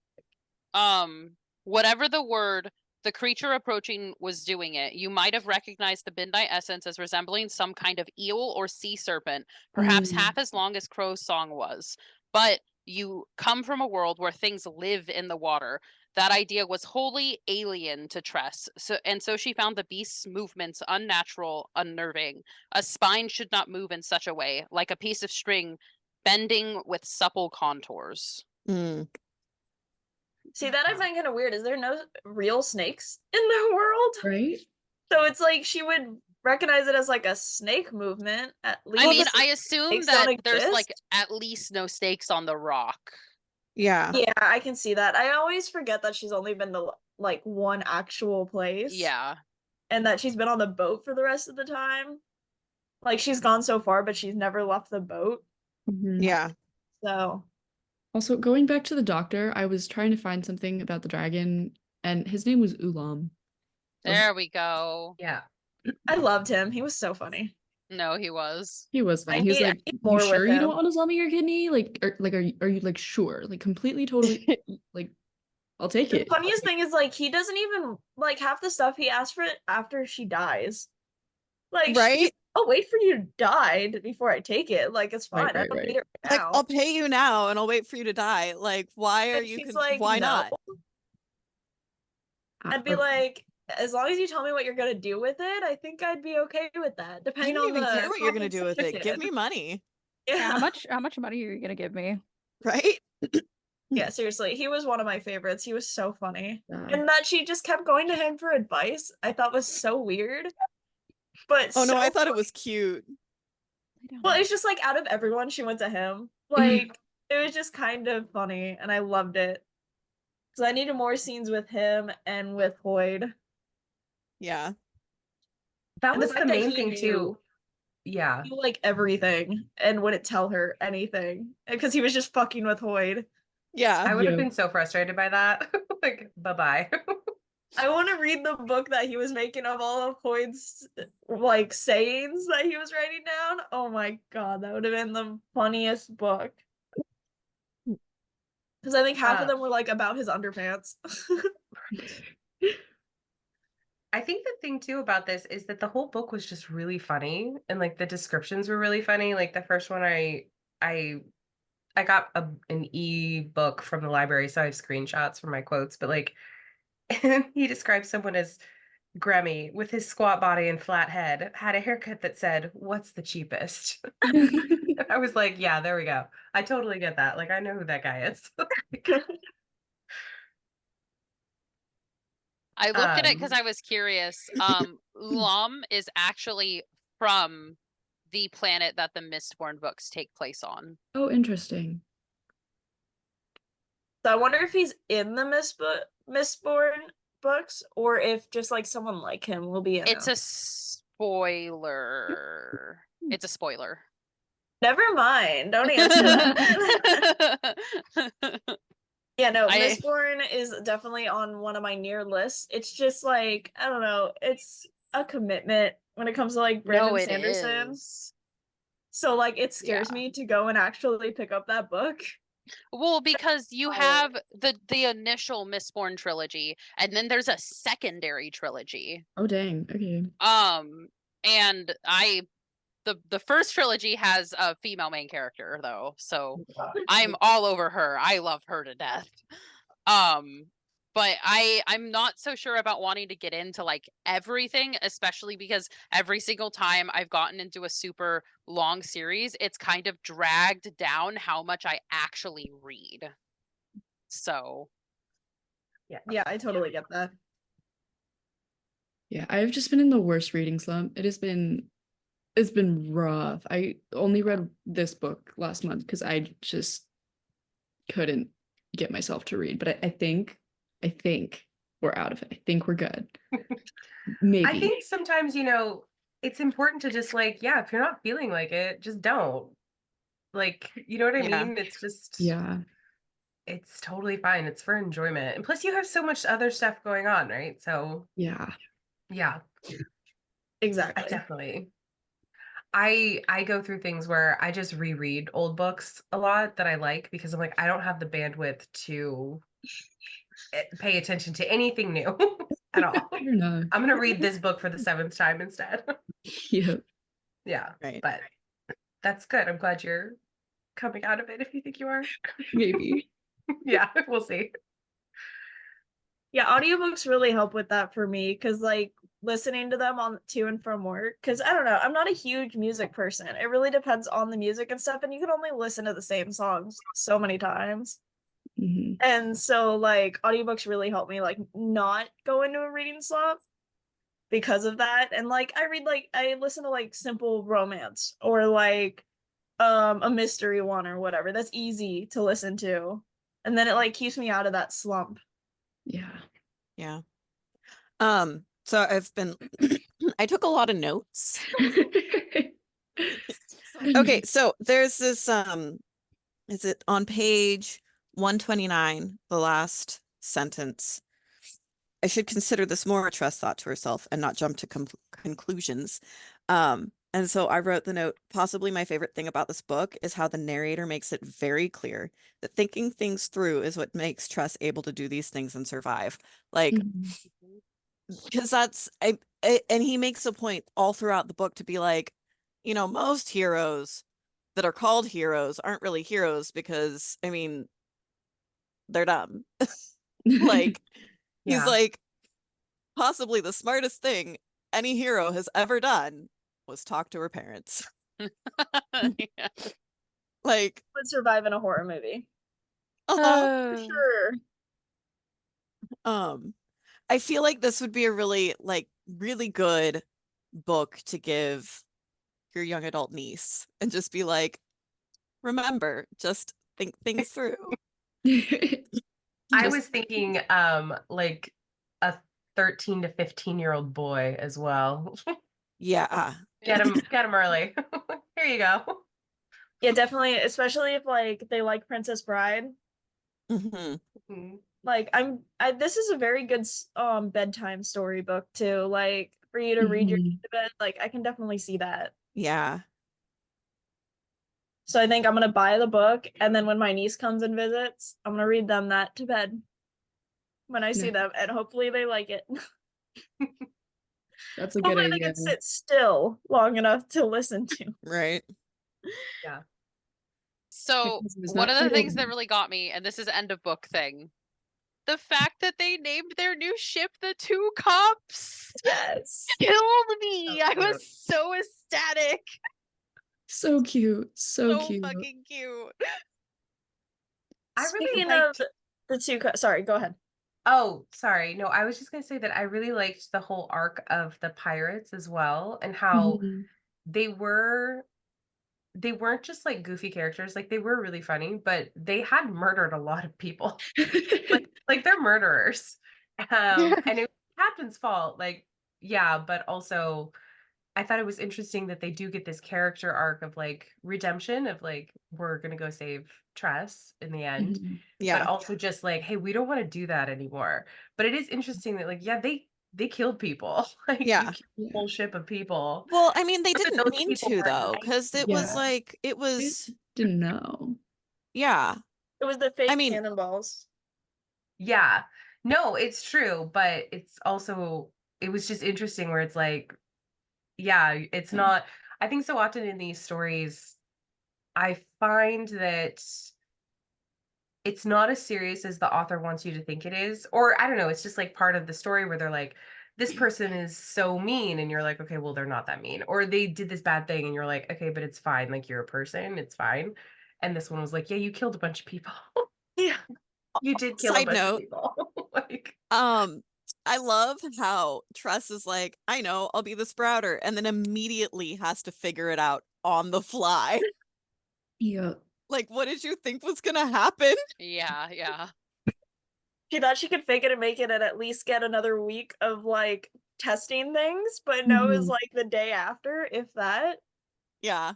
[SPEAKER 5] Whatever the word, the creature approaching was doing it. You might have recognized the midnight essence as resembling some kind of eel or sea serpent, perhaps half as long as Crow's song was. But you come from a world where things live in the water. That idea was wholly alien to Tress, so she found the beast's movements unnatural, unnerving. A spine should not move in such a way, like a piece of string bending with supple contours.
[SPEAKER 2] Mm.
[SPEAKER 3] See, that I find kind of weird. Is there no real snakes in the world?
[SPEAKER 1] Right?
[SPEAKER 3] So it's like she would recognize it as like a snake movement at least.
[SPEAKER 5] I mean, I assume
[SPEAKER 3] snakes
[SPEAKER 5] that
[SPEAKER 3] don't
[SPEAKER 5] there's like
[SPEAKER 3] exist?
[SPEAKER 5] at least no stakes on the rock.
[SPEAKER 2] Yeah.
[SPEAKER 3] Yeah, I can see that. I always forget that she's only been to like one actual place.
[SPEAKER 5] Yeah.
[SPEAKER 3] And that she's been on the boat for the rest of the time. Like she's gone so far, but she's never left the boat.
[SPEAKER 1] Mhm.
[SPEAKER 2] Yeah.
[SPEAKER 3] So
[SPEAKER 1] Also, going back to the doctor, I was trying to find something about the dragon, and his name was Ulam.
[SPEAKER 5] There we go.
[SPEAKER 6] Yeah.
[SPEAKER 3] I loved him. He was so funny.
[SPEAKER 5] No, he was.
[SPEAKER 1] He was
[SPEAKER 3] I
[SPEAKER 1] funny. He was
[SPEAKER 3] need- I
[SPEAKER 1] like,
[SPEAKER 3] need
[SPEAKER 1] "You
[SPEAKER 3] more with
[SPEAKER 1] sure you don't
[SPEAKER 3] him."
[SPEAKER 1] want to sell me your kidney? Like, are you like sure? Like, completely, totally, like, I'll take
[SPEAKER 3] The
[SPEAKER 1] it."
[SPEAKER 3] funniest thing is like he doesn't even like half the stuff he asked for it after she dies. Like
[SPEAKER 2] Right?
[SPEAKER 3] I'll wait for you to die before I take it. Like it's fine.
[SPEAKER 1] Right,
[SPEAKER 3] I
[SPEAKER 1] right,
[SPEAKER 3] don't
[SPEAKER 1] right.
[SPEAKER 3] need it right
[SPEAKER 2] Like,
[SPEAKER 3] now.
[SPEAKER 2] I'll pay you now and I'll wait for you to die. Like, why are
[SPEAKER 3] And
[SPEAKER 2] you
[SPEAKER 3] she's like,
[SPEAKER 2] why
[SPEAKER 3] "No."
[SPEAKER 2] not?
[SPEAKER 3] I'd be like, as long as you tell me what you're gonna do with it, I think I'd be okay with that.
[SPEAKER 2] I
[SPEAKER 3] Depending
[SPEAKER 2] don't
[SPEAKER 3] on
[SPEAKER 2] even
[SPEAKER 3] the
[SPEAKER 2] care what you're gonna do with it. Give
[SPEAKER 3] compensation.
[SPEAKER 2] me money.
[SPEAKER 4] Yeah,
[SPEAKER 3] Yeah.
[SPEAKER 4] how much money are you gonna give me?
[SPEAKER 2] Right?
[SPEAKER 3] Yeah, seriously, he was one of my favorites. He was so funny.
[SPEAKER 1] Yeah.
[SPEAKER 3] And that she just kept going to him for advice, I thought was so weird. But
[SPEAKER 2] Oh no,
[SPEAKER 3] so
[SPEAKER 2] I thought it was cute.
[SPEAKER 3] well, it's just like out of everyone, she went to him. Like it was just kind of funny, and I loved it. So I needed more scenes with him and with Hoyd.
[SPEAKER 2] Yeah.
[SPEAKER 6] That
[SPEAKER 3] And the
[SPEAKER 6] was the
[SPEAKER 3] fact that
[SPEAKER 6] main
[SPEAKER 3] he
[SPEAKER 6] thing too. Yeah.
[SPEAKER 3] knew like everything and wouldn't tell her anything because he was just fucking with Hoyd.
[SPEAKER 2] Yeah.
[SPEAKER 6] I would have
[SPEAKER 1] Yeah.
[SPEAKER 6] been so frustrated by that. Like, bye-bye.
[SPEAKER 3] I want to read the book that he was making of all of Hoyd's like sayings that he was writing down. Oh my god, that would have been the funniest book. Because I think half of them were like about his underpants.
[SPEAKER 6] I think the thing too about this is that the whole book was just really funny, and like the descriptions were really funny. Like the first one I got an e-book from the library, so I have screenshots for my quotes, but like he describes someone as Grammy with his squat body and flat head, had a haircut that said, "What's the cheapest?" I was like, yeah, there we go. I totally get that. Like I know who that guy is.
[SPEAKER 5] I looked at it because
[SPEAKER 6] Um,
[SPEAKER 5] I was curious. Lum is actually from the planet that the Mistborn books take place on.
[SPEAKER 1] Oh, interesting.
[SPEAKER 3] So I wonder if he's in the Mistborn books or if just like someone like him will be in
[SPEAKER 5] It's
[SPEAKER 3] them.
[SPEAKER 5] a spoiler. It's a spoiler.
[SPEAKER 3] Never mind. Don't answer that. Yeah, no,
[SPEAKER 5] I-
[SPEAKER 3] Mistborn is definitely on one of my near lists. It's just like, I don't know, it's a commitment when it comes to like Brandon
[SPEAKER 5] No, it
[SPEAKER 3] Sanderson.
[SPEAKER 5] is.
[SPEAKER 3] So like it scares
[SPEAKER 5] Yeah.
[SPEAKER 3] me to go and actually pick up that book.
[SPEAKER 5] Well, because you
[SPEAKER 3] Oh.
[SPEAKER 5] have the initial Mistborn trilogy, and then there's a secondary trilogy.
[SPEAKER 1] Oh, dang. Okay.
[SPEAKER 5] And the first trilogy has a female main character though, so I'm all over her. I love her to death. But I'm not so sure about wanting to get into like everything, especially because every single time I've gotten into a super long series, it's kind of dragged down how much I actually read. So
[SPEAKER 3] Yeah, I totally get that.
[SPEAKER 1] Yeah, I've just been in the worst reading slump. It's been rough. I only read this book last month because I just couldn't get myself to read. But I think we're out of it. I think we're good. Maybe.
[SPEAKER 6] I think sometimes, it's important to just like, yeah, if you're not feeling like it, just don't. Like, you know what I
[SPEAKER 2] Yeah.
[SPEAKER 6] mean? It's just,
[SPEAKER 1] Yeah.
[SPEAKER 6] it's totally fine. It's for enjoyment. And plus you have so much other stuff going on, right? So
[SPEAKER 1] Yeah.
[SPEAKER 6] yeah,
[SPEAKER 3] Exactly.
[SPEAKER 6] I definitely. I go through things where I just reread old books a lot that I like because I'm like, I don't have the bandwidth to pay attention to anything new at all.
[SPEAKER 1] Fair enough.
[SPEAKER 6] I'm gonna read this book for the 7th time instead.
[SPEAKER 1] Yeah.
[SPEAKER 6] Yeah,
[SPEAKER 2] Right.
[SPEAKER 6] but that's good. I'm glad you're coming out of it if you think you are.
[SPEAKER 1] Maybe.
[SPEAKER 6] Yeah, we'll see.
[SPEAKER 3] Yeah, audiobooks really help with that for me because like listening to them on to and from work, because I don't know, I'm not a huge music person. It really depends on the music and stuff, and you can only listen to the same songs so many times.
[SPEAKER 1] Mhm.
[SPEAKER 3] And so like audiobooks really help me like not go into a reading slump because of that. And like I listen to like simple romance or like a mystery one or whatever. That's easy to listen to. And then it like keeps me out of that slump.
[SPEAKER 1] Yeah.
[SPEAKER 2] Yeah. So I've been I took a lot of notes. Okay, so there's this is it on page 129, the last sentence? I should consider this more, Tress thought to herself, and not jump to conclusions. And so I wrote the note, possibly my favorite thing about this book is how the narrator makes it very clear that thinking things through is what makes Tress able to do these things and survive. Like,
[SPEAKER 1] Mhm.
[SPEAKER 2] because that's and he makes a point all throughout the book to be like, most heroes that are called heroes aren't really heroes because I mean they're dumb. Like he's
[SPEAKER 6] Yeah.
[SPEAKER 2] like, possibly the smartest thing any hero has ever done was talk to her parents.
[SPEAKER 5] Yeah.
[SPEAKER 2] Like,
[SPEAKER 3] Would survive in a horror movie. For sure.
[SPEAKER 2] I feel like this would be a really good book to give your young adult niece and just be like, remember, just think things through.
[SPEAKER 6] I
[SPEAKER 2] Just-
[SPEAKER 6] was thinking like a 13 to 15-year-old boy as well.
[SPEAKER 2] yeah.
[SPEAKER 6] Get him early. Here you go.
[SPEAKER 3] Yeah, definitely, especially if like they like Princess Bride.
[SPEAKER 2] Mhm.
[SPEAKER 6] Mhm.
[SPEAKER 3] Like this is a very good bedtime storybook too. Like for you to read your
[SPEAKER 1] Mhm.
[SPEAKER 3] kid to bed, like I can definitely see that.
[SPEAKER 2] Yeah.
[SPEAKER 3] So I think I'm gonna buy the book, and then when my niece comes and visits, I'm gonna read them that to bed when I see
[SPEAKER 1] Yeah.
[SPEAKER 3] them, and hopefully they like it.
[SPEAKER 1] That's a good
[SPEAKER 3] Hopefully they
[SPEAKER 1] idea.
[SPEAKER 3] can sit still long enough to listen to.
[SPEAKER 2] Right.
[SPEAKER 6] Yeah.
[SPEAKER 5] So
[SPEAKER 1] Because it was
[SPEAKER 5] one
[SPEAKER 1] not
[SPEAKER 5] of the
[SPEAKER 1] quite
[SPEAKER 5] things that
[SPEAKER 1] over.
[SPEAKER 5] really got me, and this is end of book thing, the fact that they named their new ship the Two Cups
[SPEAKER 3] Yes.
[SPEAKER 5] killed me.
[SPEAKER 6] So
[SPEAKER 5] I
[SPEAKER 6] cute.
[SPEAKER 5] was so ecstatic.
[SPEAKER 1] So cute. So
[SPEAKER 5] So
[SPEAKER 1] cute.
[SPEAKER 5] fucking cute.
[SPEAKER 6] I really
[SPEAKER 3] Speaking of
[SPEAKER 6] liked
[SPEAKER 3] the two, sorry, go ahead.
[SPEAKER 6] Oh, sorry. No, I was just gonna say that I really liked the whole arc of the pirates as well, and how
[SPEAKER 1] Mhm.
[SPEAKER 6] they were they weren't just like goofy characters, like they were really funny, but they had murdered a lot of people. Like they're murderers. And it was Captain's fault, like, yeah, but also I thought it was interesting that they do get this character arc of like redemption of like we're gonna go save Tress in the end,
[SPEAKER 1] Mhm.
[SPEAKER 6] but
[SPEAKER 2] Yeah.
[SPEAKER 6] also just like, hey, we don't want to do that anymore. But it is interesting that like, yeah, they killed people. Like you
[SPEAKER 2] Yeah.
[SPEAKER 6] killed a whole ship of people.
[SPEAKER 2] Well, I mean, they
[SPEAKER 6] But
[SPEAKER 2] didn't
[SPEAKER 6] those
[SPEAKER 2] mean
[SPEAKER 6] people
[SPEAKER 2] to
[SPEAKER 6] weren't
[SPEAKER 2] though,
[SPEAKER 6] nice.
[SPEAKER 2] because it was
[SPEAKER 1] Yeah.
[SPEAKER 2] like it
[SPEAKER 1] I
[SPEAKER 2] was
[SPEAKER 1] didn't know.
[SPEAKER 2] yeah.
[SPEAKER 3] It was the
[SPEAKER 2] I
[SPEAKER 3] fake
[SPEAKER 2] mean,
[SPEAKER 3] cannonballs.
[SPEAKER 6] Yeah. No, it's true, but it's also it was just interesting where it's like, yeah, it's
[SPEAKER 1] Yeah.
[SPEAKER 6] not I think so often in these stories, I find that it's not as serious as the author wants you to think it is. Or I don't know, it's just like part of the story where they're like, this person is so mean, and you're like, okay, well, they're not that mean. Or they did this bad thing, and you're like, okay, but it's fine. Like you're a person, it's fine. And this one was like, yeah, you killed a bunch of people.
[SPEAKER 3] Yeah.
[SPEAKER 6] You did kill a
[SPEAKER 2] side
[SPEAKER 6] bunch of
[SPEAKER 2] note,
[SPEAKER 6] people. Like,
[SPEAKER 2] I love how Tress is like, I know, I'll be the sprouter, and then immediately has to figure it out on the fly.
[SPEAKER 1] Yeah.
[SPEAKER 2] Like, what did you think was gonna happen?
[SPEAKER 5] Yeah, yeah.
[SPEAKER 3] She thought she could fake it and make it and at least get another week of like testing things, but no, it was
[SPEAKER 1] Mhm.
[SPEAKER 3] like the day after, if that.
[SPEAKER 2] Yeah.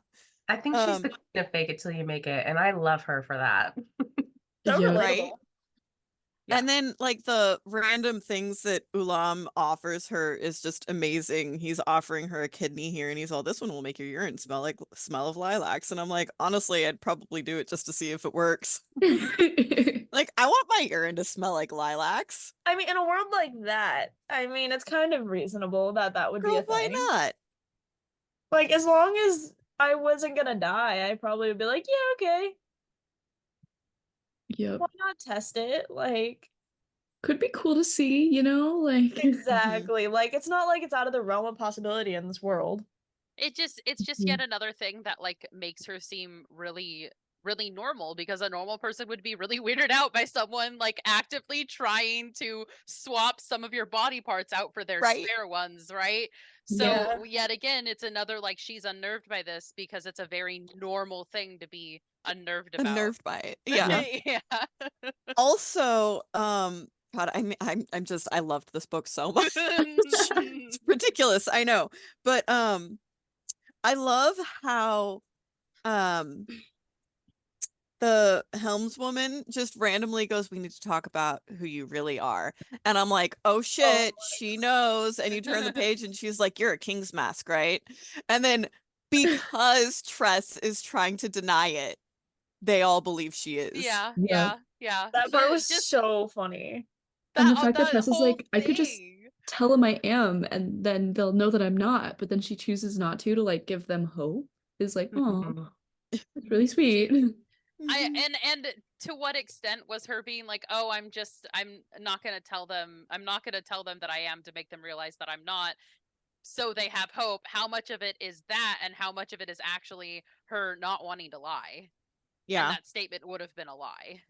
[SPEAKER 6] I think she's the queen of fake it till you make it, and I love her for that.
[SPEAKER 3] So
[SPEAKER 1] Yeah.
[SPEAKER 2] Right?
[SPEAKER 3] relatable.
[SPEAKER 6] Yeah.
[SPEAKER 2] And then like the random things that Ulam offers her is just amazing. He's offering her a kidney here and he's all, this one will make your urine smell of lilacs. And I'm like, honestly, I'd probably do it just to see if it works. Like, I want my urine to smell like lilacs.
[SPEAKER 3] I mean, in a world like that, I mean, it's kind of reasonable that that would be
[SPEAKER 2] Girl,
[SPEAKER 3] a
[SPEAKER 2] why
[SPEAKER 3] thing.
[SPEAKER 2] not?
[SPEAKER 3] Like, as long as I wasn't gonna die, I probably would be like, yeah, okay,
[SPEAKER 1] Yep.
[SPEAKER 3] why not test it? Like,
[SPEAKER 1] Could be cool to see, you know, like
[SPEAKER 3] exactly. Like, it's not like it's out of the realm of possibility in this world.
[SPEAKER 5] It's just
[SPEAKER 1] Mhm.
[SPEAKER 5] yet another thing that like makes her seem really really normal, because a normal person would be really weirded out by someone like actively trying to swap some of your body parts out for their
[SPEAKER 2] Right?
[SPEAKER 5] spare ones, right?
[SPEAKER 1] Yeah.
[SPEAKER 5] So yet again, it's another like she's unnerved by this because it's a very normal thing to be unnerved about.
[SPEAKER 2] Unnerved by it. Yeah.
[SPEAKER 5] Yeah.
[SPEAKER 2] Also, God, I'm just I loved this book so much. It's ridiculous, I know. But I love how the helmswoman just randomly goes, we need to talk about who you really are. And I'm like, oh shit, she knows. And you turn the page and she's like, you're a king's mask, right? And then because Tress is trying to deny it, they all believe she is.
[SPEAKER 5] Yeah,
[SPEAKER 1] Yeah.
[SPEAKER 5] yeah, yeah.
[SPEAKER 3] That part was
[SPEAKER 5] Just
[SPEAKER 3] so funny.
[SPEAKER 1] And the
[SPEAKER 5] that
[SPEAKER 1] fact that
[SPEAKER 5] that
[SPEAKER 1] Tress is
[SPEAKER 5] whole
[SPEAKER 1] like, I could just
[SPEAKER 5] thing.
[SPEAKER 1] tell them I am, and then they'll know that I'm not. But then she chooses not to like give them hope. Is like, oh,
[SPEAKER 6] Mhm.
[SPEAKER 1] that's really sweet.
[SPEAKER 5] I
[SPEAKER 2] Mhm.
[SPEAKER 5] and to what extent was her being like, "Oh, I'm not going to tell them. I'm not going to tell them that I am to make them realize that I'm not." So they have hope. How much of it is that, and how much of it is actually her not wanting to lie? And
[SPEAKER 2] Yeah.
[SPEAKER 5] that statement would have been a lie.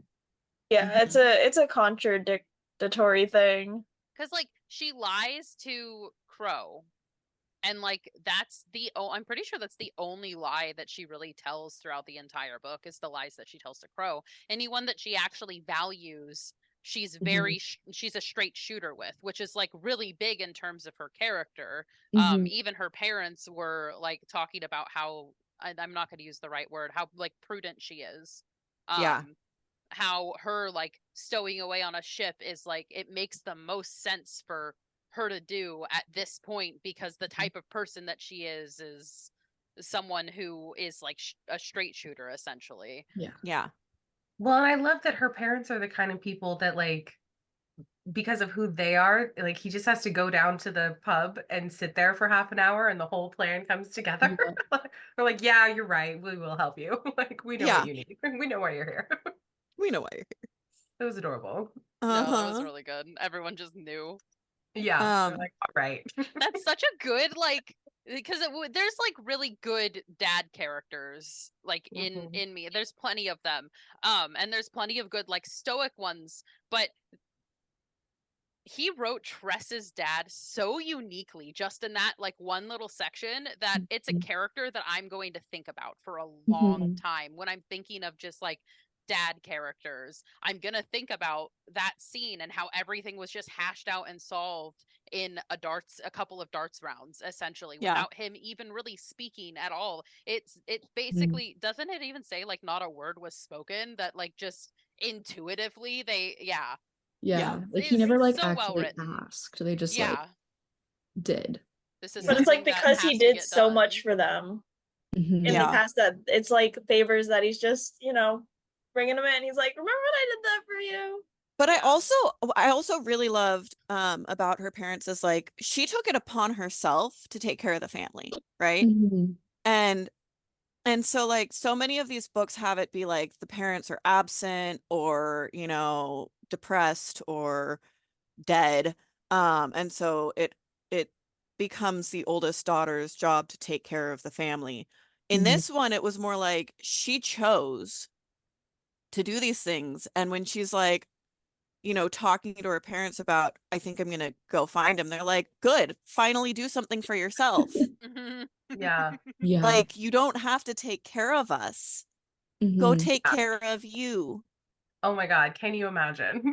[SPEAKER 3] Yeah, it's a contradictory thing.
[SPEAKER 5] Because like she lies to Crow, and like that's I'm pretty sure that's the only lie that she really tells throughout the entire book is the lies that she tells to Crow. Anyone that she actually values, she's she's a straight shooter with, which is like really big in terms of her character. Even her parents were like talking about how I'm not going to use the right word, how like prudent she is.
[SPEAKER 2] Yeah.
[SPEAKER 5] How her like stowing away on a ship is like it makes the most sense for her to do at this point, because the type of person that she is someone who is like a straight shooter essentially.
[SPEAKER 2] Yeah.
[SPEAKER 6] Well, and I love that her parents are the kind of people that like, because of who they are, like he just has to go down to the pub and sit there for half an hour and the whole plan comes together. We're like, yeah, you're right. We will help you. Like, we know what you need. We know why you're here.
[SPEAKER 2] We know why you're here.
[SPEAKER 6] It was adorable.
[SPEAKER 5] No, that was really good. Everyone just knew.
[SPEAKER 6] Yeah. They're like, all right.
[SPEAKER 5] That's such a good like, because there's like really good dad characters like in me. There's plenty of them. And there's plenty of good like stoic ones, but he wrote Tress's dad so uniquely just in that like one little section that it's a character that I'm going to think about for a long time. When I'm thinking of just like dad characters, I'm gonna think about that scene and how everything was just hashed out and solved in a couple of darts rounds essentially, without him even really speaking at all. It basically doesn't it even say like not a word was spoken, that like just intuitively they
[SPEAKER 1] like he never like
[SPEAKER 5] so
[SPEAKER 1] actually asked, they just like did.
[SPEAKER 5] This is
[SPEAKER 3] But it's like
[SPEAKER 5] something that
[SPEAKER 3] because
[SPEAKER 5] has
[SPEAKER 3] he
[SPEAKER 5] to
[SPEAKER 3] did
[SPEAKER 5] get
[SPEAKER 3] so
[SPEAKER 5] done.
[SPEAKER 3] much for them in the past that it's like favors that he's just, you know, bringing them in. He's like, remember when I did that for you?
[SPEAKER 2] But I also really loved about her parents is like she took it upon herself to take care of the family, right? And so like so many of these books have it be like the parents are absent or, you know, depressed or dead. And so it becomes the oldest daughter's job to take care of the family. In this one, it was more like she chose to do these things. And when she's like, you know, talking to her parents about, I think I'm gonna go find him, they're like, good, finally do something for yourself.
[SPEAKER 6] Yeah.
[SPEAKER 2] Like, you don't have to take care of us. Go take care of you.
[SPEAKER 6] Oh my God, can you imagine?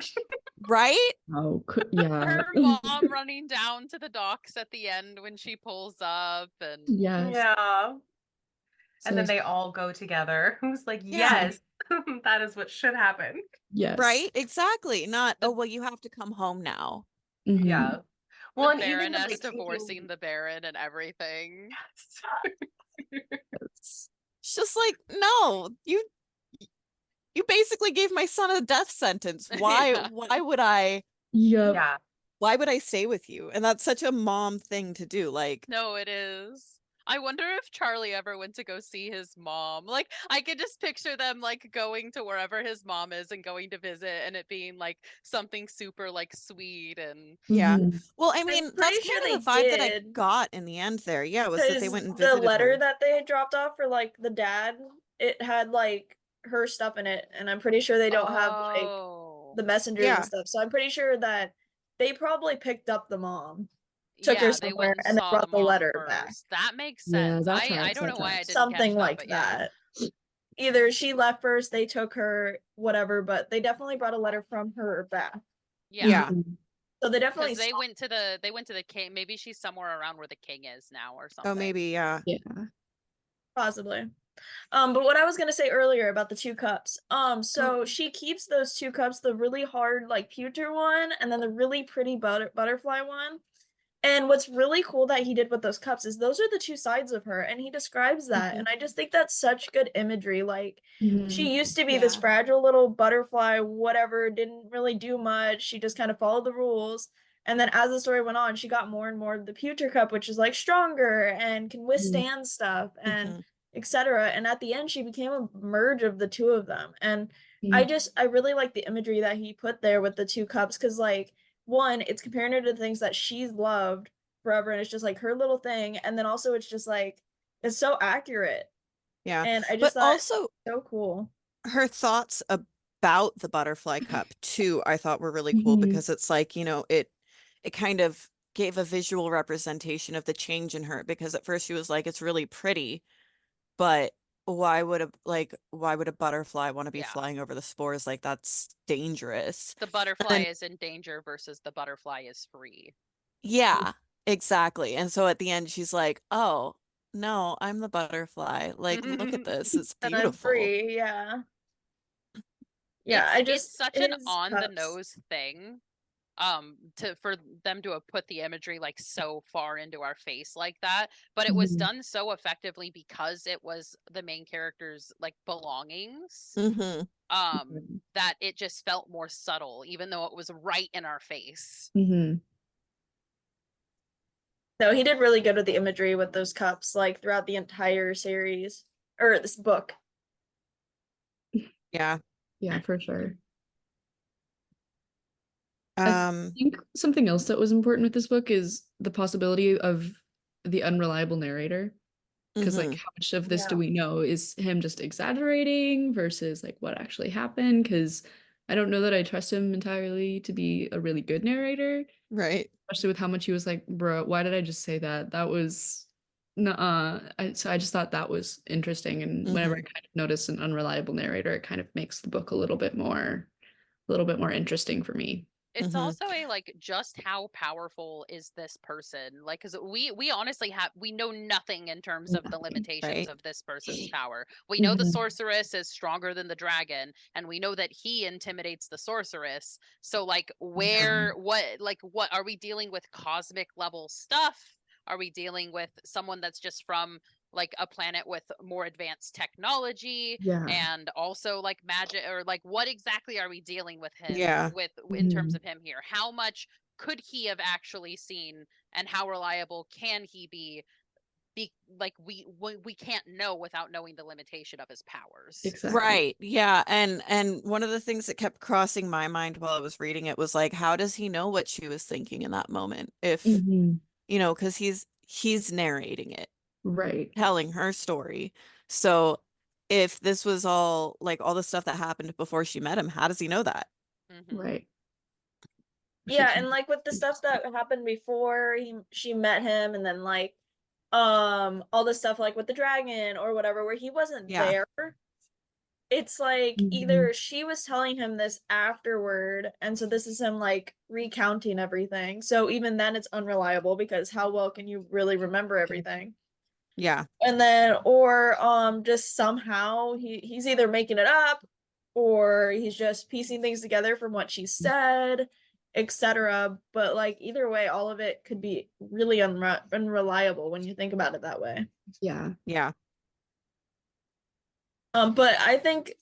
[SPEAKER 2] Right?
[SPEAKER 1] Oh, yeah.
[SPEAKER 5] Her mom running down to the docks at the end when she pulls up and
[SPEAKER 6] yeah.
[SPEAKER 1] So
[SPEAKER 6] and then they all go together. Who's like, yes, that is what should happen.
[SPEAKER 1] Yes.
[SPEAKER 2] Right? Exactly. Not, oh, well, you have to come home now.
[SPEAKER 6] Yeah. Well,
[SPEAKER 5] the
[SPEAKER 6] and even
[SPEAKER 5] Baroness
[SPEAKER 6] like
[SPEAKER 5] divorcing the Baron and everything.
[SPEAKER 2] It's just like, no, you basically gave my son a death sentence. Why would I why would I stay with you? And that's such a mom thing to do. Like,
[SPEAKER 5] no, it is. I wonder if Charlie ever went to go see his mom. Like, I could just picture them like going to wherever his mom is and going to visit, and it being like something super like sweet and
[SPEAKER 2] well, I mean, that's kind of the vibe that I got in the end there. Yeah, was that they went and visited
[SPEAKER 3] the letter
[SPEAKER 2] her.
[SPEAKER 3] that they had dropped off for like the dad, it had like her stuff in it, and I'm pretty sure they don't have like the messengers and stuff. So I'm pretty sure that they probably picked up the mom, took her somewhere, and then brought the letter back.
[SPEAKER 5] That makes sense. I don't know why I didn't
[SPEAKER 3] something
[SPEAKER 5] catch
[SPEAKER 3] like
[SPEAKER 5] that.
[SPEAKER 3] Either she left first, they took her, whatever, but they definitely brought a letter from her back.
[SPEAKER 2] Yeah.
[SPEAKER 3] So they definitely
[SPEAKER 5] they went to the king. Maybe she's somewhere around where the king is now or something.
[SPEAKER 2] Oh, maybe, yeah.
[SPEAKER 3] Possibly. But what I was gonna say earlier about the 2 cups. So she keeps those 2 cups, the really hard like pewter one, and then the really pretty butterfly one. And what's really cool that he did with those cups is those are the 2 sides of her, and he describes that. And I just think that's such good imagery. Like she used to be this fragile little butterfly, whatever, didn't really do much. She just kind of followed the rules. And then as the story went on, she got more and more of the pewter cup, which is like stronger and can withstand stuff and etc. And at the end, she became a merge of the 2 of them. And I really like the imagery that he put there with the 2 cups, because like, one, it's comparing her to the things that she's loved forever, and it's just like her little thing, and then also it's just like it's so accurate.
[SPEAKER 2] Yeah.
[SPEAKER 3] And I just thought also so cool.
[SPEAKER 2] Her thoughts about the butterfly cup too, I thought were really cool,
[SPEAKER 1] Mhm.
[SPEAKER 2] because it's like, it kind of gave a visual representation of the change in her, because at first she was like, it's really pretty, but why would a butterfly want to be
[SPEAKER 5] Yeah.
[SPEAKER 2] flying over the spores? Like, that's dangerous.
[SPEAKER 5] The butterfly
[SPEAKER 2] then-
[SPEAKER 5] is in danger versus the butterfly is free.
[SPEAKER 2] Yeah, exactly. And so at the end she's like, oh no, I'm the butterfly. Like, look at this. It's
[SPEAKER 3] And I'm
[SPEAKER 2] beautiful.
[SPEAKER 3] free, yeah. Yeah, I just
[SPEAKER 5] It's such an
[SPEAKER 3] his
[SPEAKER 5] on the
[SPEAKER 3] cups.
[SPEAKER 5] nose thing for them to have put the imagery like so far into our face like that, but it was
[SPEAKER 1] Mhm.
[SPEAKER 5] done so effectively because it was the main character's like belongings,
[SPEAKER 2] Mm-hmm.
[SPEAKER 5] that it just felt more subtle even though it was right in our face.
[SPEAKER 1] Mhm.
[SPEAKER 3] No, he did really good with the imagery with those cups, like throughout the entire series or this book.
[SPEAKER 2] Yeah.
[SPEAKER 1] Yeah, for sure. I
[SPEAKER 2] Um,
[SPEAKER 1] think something else that was important with this book is the possibility of the unreliable narrator. Because like,
[SPEAKER 2] mhm.
[SPEAKER 1] how much of this do
[SPEAKER 3] Yeah.
[SPEAKER 1] we know is him just exaggerating versus like what actually happened? Because I don't know that I trust him entirely to be a really good narrator,
[SPEAKER 2] Right.
[SPEAKER 1] especially with how much he was like, bro, why did I just say that? That was nuh-uh. So I just thought that was interesting. And whenever I
[SPEAKER 2] Mhm.
[SPEAKER 1] kind of notice an unreliable narrator, it kind of makes the book a little bit more interesting for me.
[SPEAKER 5] It's
[SPEAKER 2] Mhm.
[SPEAKER 5] also a like, just how powerful is this person, like, because we honestly we know nothing in terms of the
[SPEAKER 1] Nothing,
[SPEAKER 5] limitations
[SPEAKER 2] right.
[SPEAKER 5] of this person's power. We know the
[SPEAKER 1] Mhm.
[SPEAKER 5] sorceress is stronger than the dragon, and we know that he intimidates the sorceress. So like, what are we dealing with? Cosmic level stuff? Are we dealing with someone that's just from like a planet with more advanced technology
[SPEAKER 1] Yeah.
[SPEAKER 5] and also like magic, or like, what exactly are we dealing with him
[SPEAKER 2] Yeah.
[SPEAKER 5] with in terms
[SPEAKER 1] Mhm.
[SPEAKER 5] of him here? How much could he have actually seen, and how reliable can he be like, we can't know without knowing the limitation of his powers.
[SPEAKER 1] Exactly.
[SPEAKER 2] Right. Yeah. And one of the things that kept crossing my mind while I was reading it was like, how does he know what she was thinking in that moment? If,
[SPEAKER 1] Mhm.
[SPEAKER 2] because he's narrating it,
[SPEAKER 1] Right.
[SPEAKER 2] telling her story. So if this was all like all the stuff that happened before she met him, how does he know that?
[SPEAKER 5] Mhm.
[SPEAKER 1] Right.
[SPEAKER 3] Yeah, and like with the stuff that happened before she met him, and then like all the stuff like with the dragon or whatever where he wasn't
[SPEAKER 2] Yeah.
[SPEAKER 3] there. It's like
[SPEAKER 1] Mhm.
[SPEAKER 3] either she was telling him this afterward, and so this is him like recounting everything. So even then it's unreliable, because how well can you really remember everything?
[SPEAKER 2] Yeah.
[SPEAKER 3] And then or just somehow he's either making it up, or he's just piecing things together from what she said, etc. But like either way, all of it could be really unreliable when you think about it that way.
[SPEAKER 1] Yeah.
[SPEAKER 2] Yeah.
[SPEAKER 3] But I think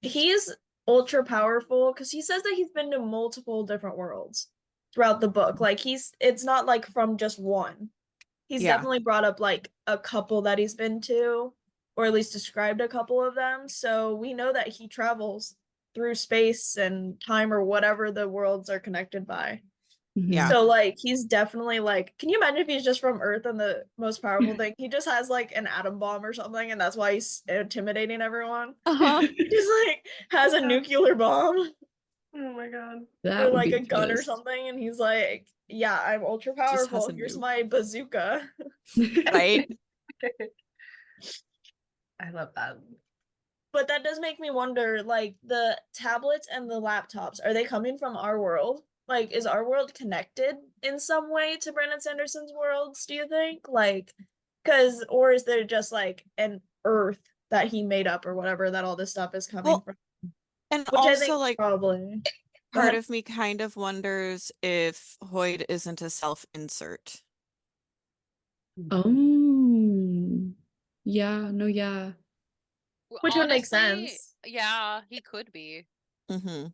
[SPEAKER 3] he's ultra powerful because he says that he's been to multiple different worlds throughout the book. Like it's not like from just one. He's
[SPEAKER 2] Yeah.
[SPEAKER 3] definitely brought up like a couple that he's been to, or at least described a couple of them. So we know that he travels through space and time, or whatever the worlds are connected by.
[SPEAKER 2] Yeah.
[SPEAKER 3] So like he's definitely like, can you imagine if he's just from Earth and the most powerful thing? He just has like an atom bomb or something, and that's why he's intimidating everyone.
[SPEAKER 2] Uh-huh.
[SPEAKER 3] He just like has a nuclear bomb
[SPEAKER 6] Oh my god.
[SPEAKER 1] That
[SPEAKER 3] or
[SPEAKER 1] would
[SPEAKER 3] like
[SPEAKER 1] be
[SPEAKER 3] a
[SPEAKER 1] the
[SPEAKER 3] gun or
[SPEAKER 1] twist.
[SPEAKER 3] something, and he's like, yeah, I'm ultra
[SPEAKER 2] Just has
[SPEAKER 3] powerful.
[SPEAKER 2] a
[SPEAKER 3] Here's
[SPEAKER 2] nuke.
[SPEAKER 3] my bazooka.
[SPEAKER 2] Right.
[SPEAKER 6] I love that.
[SPEAKER 3] But that does make me wonder, like the tablets and the laptops, are they coming from our world? Like, is our world connected in some way to Brandon Sanderson's worlds, do you think? Like, or is there just like an Earth that he made up or whatever that all this stuff is coming
[SPEAKER 2] Well,
[SPEAKER 3] from?
[SPEAKER 2] and
[SPEAKER 3] Which I
[SPEAKER 2] also
[SPEAKER 3] think
[SPEAKER 2] like
[SPEAKER 3] probably. Go
[SPEAKER 2] part
[SPEAKER 3] ahead.
[SPEAKER 2] of me kind of wonders if Hoyd isn't a self-insert.
[SPEAKER 1] Oh. Yeah, no, yeah.
[SPEAKER 3] Which would make
[SPEAKER 5] Honestly,
[SPEAKER 3] sense.
[SPEAKER 5] yeah, he could be.
[SPEAKER 2] Mm-hmm.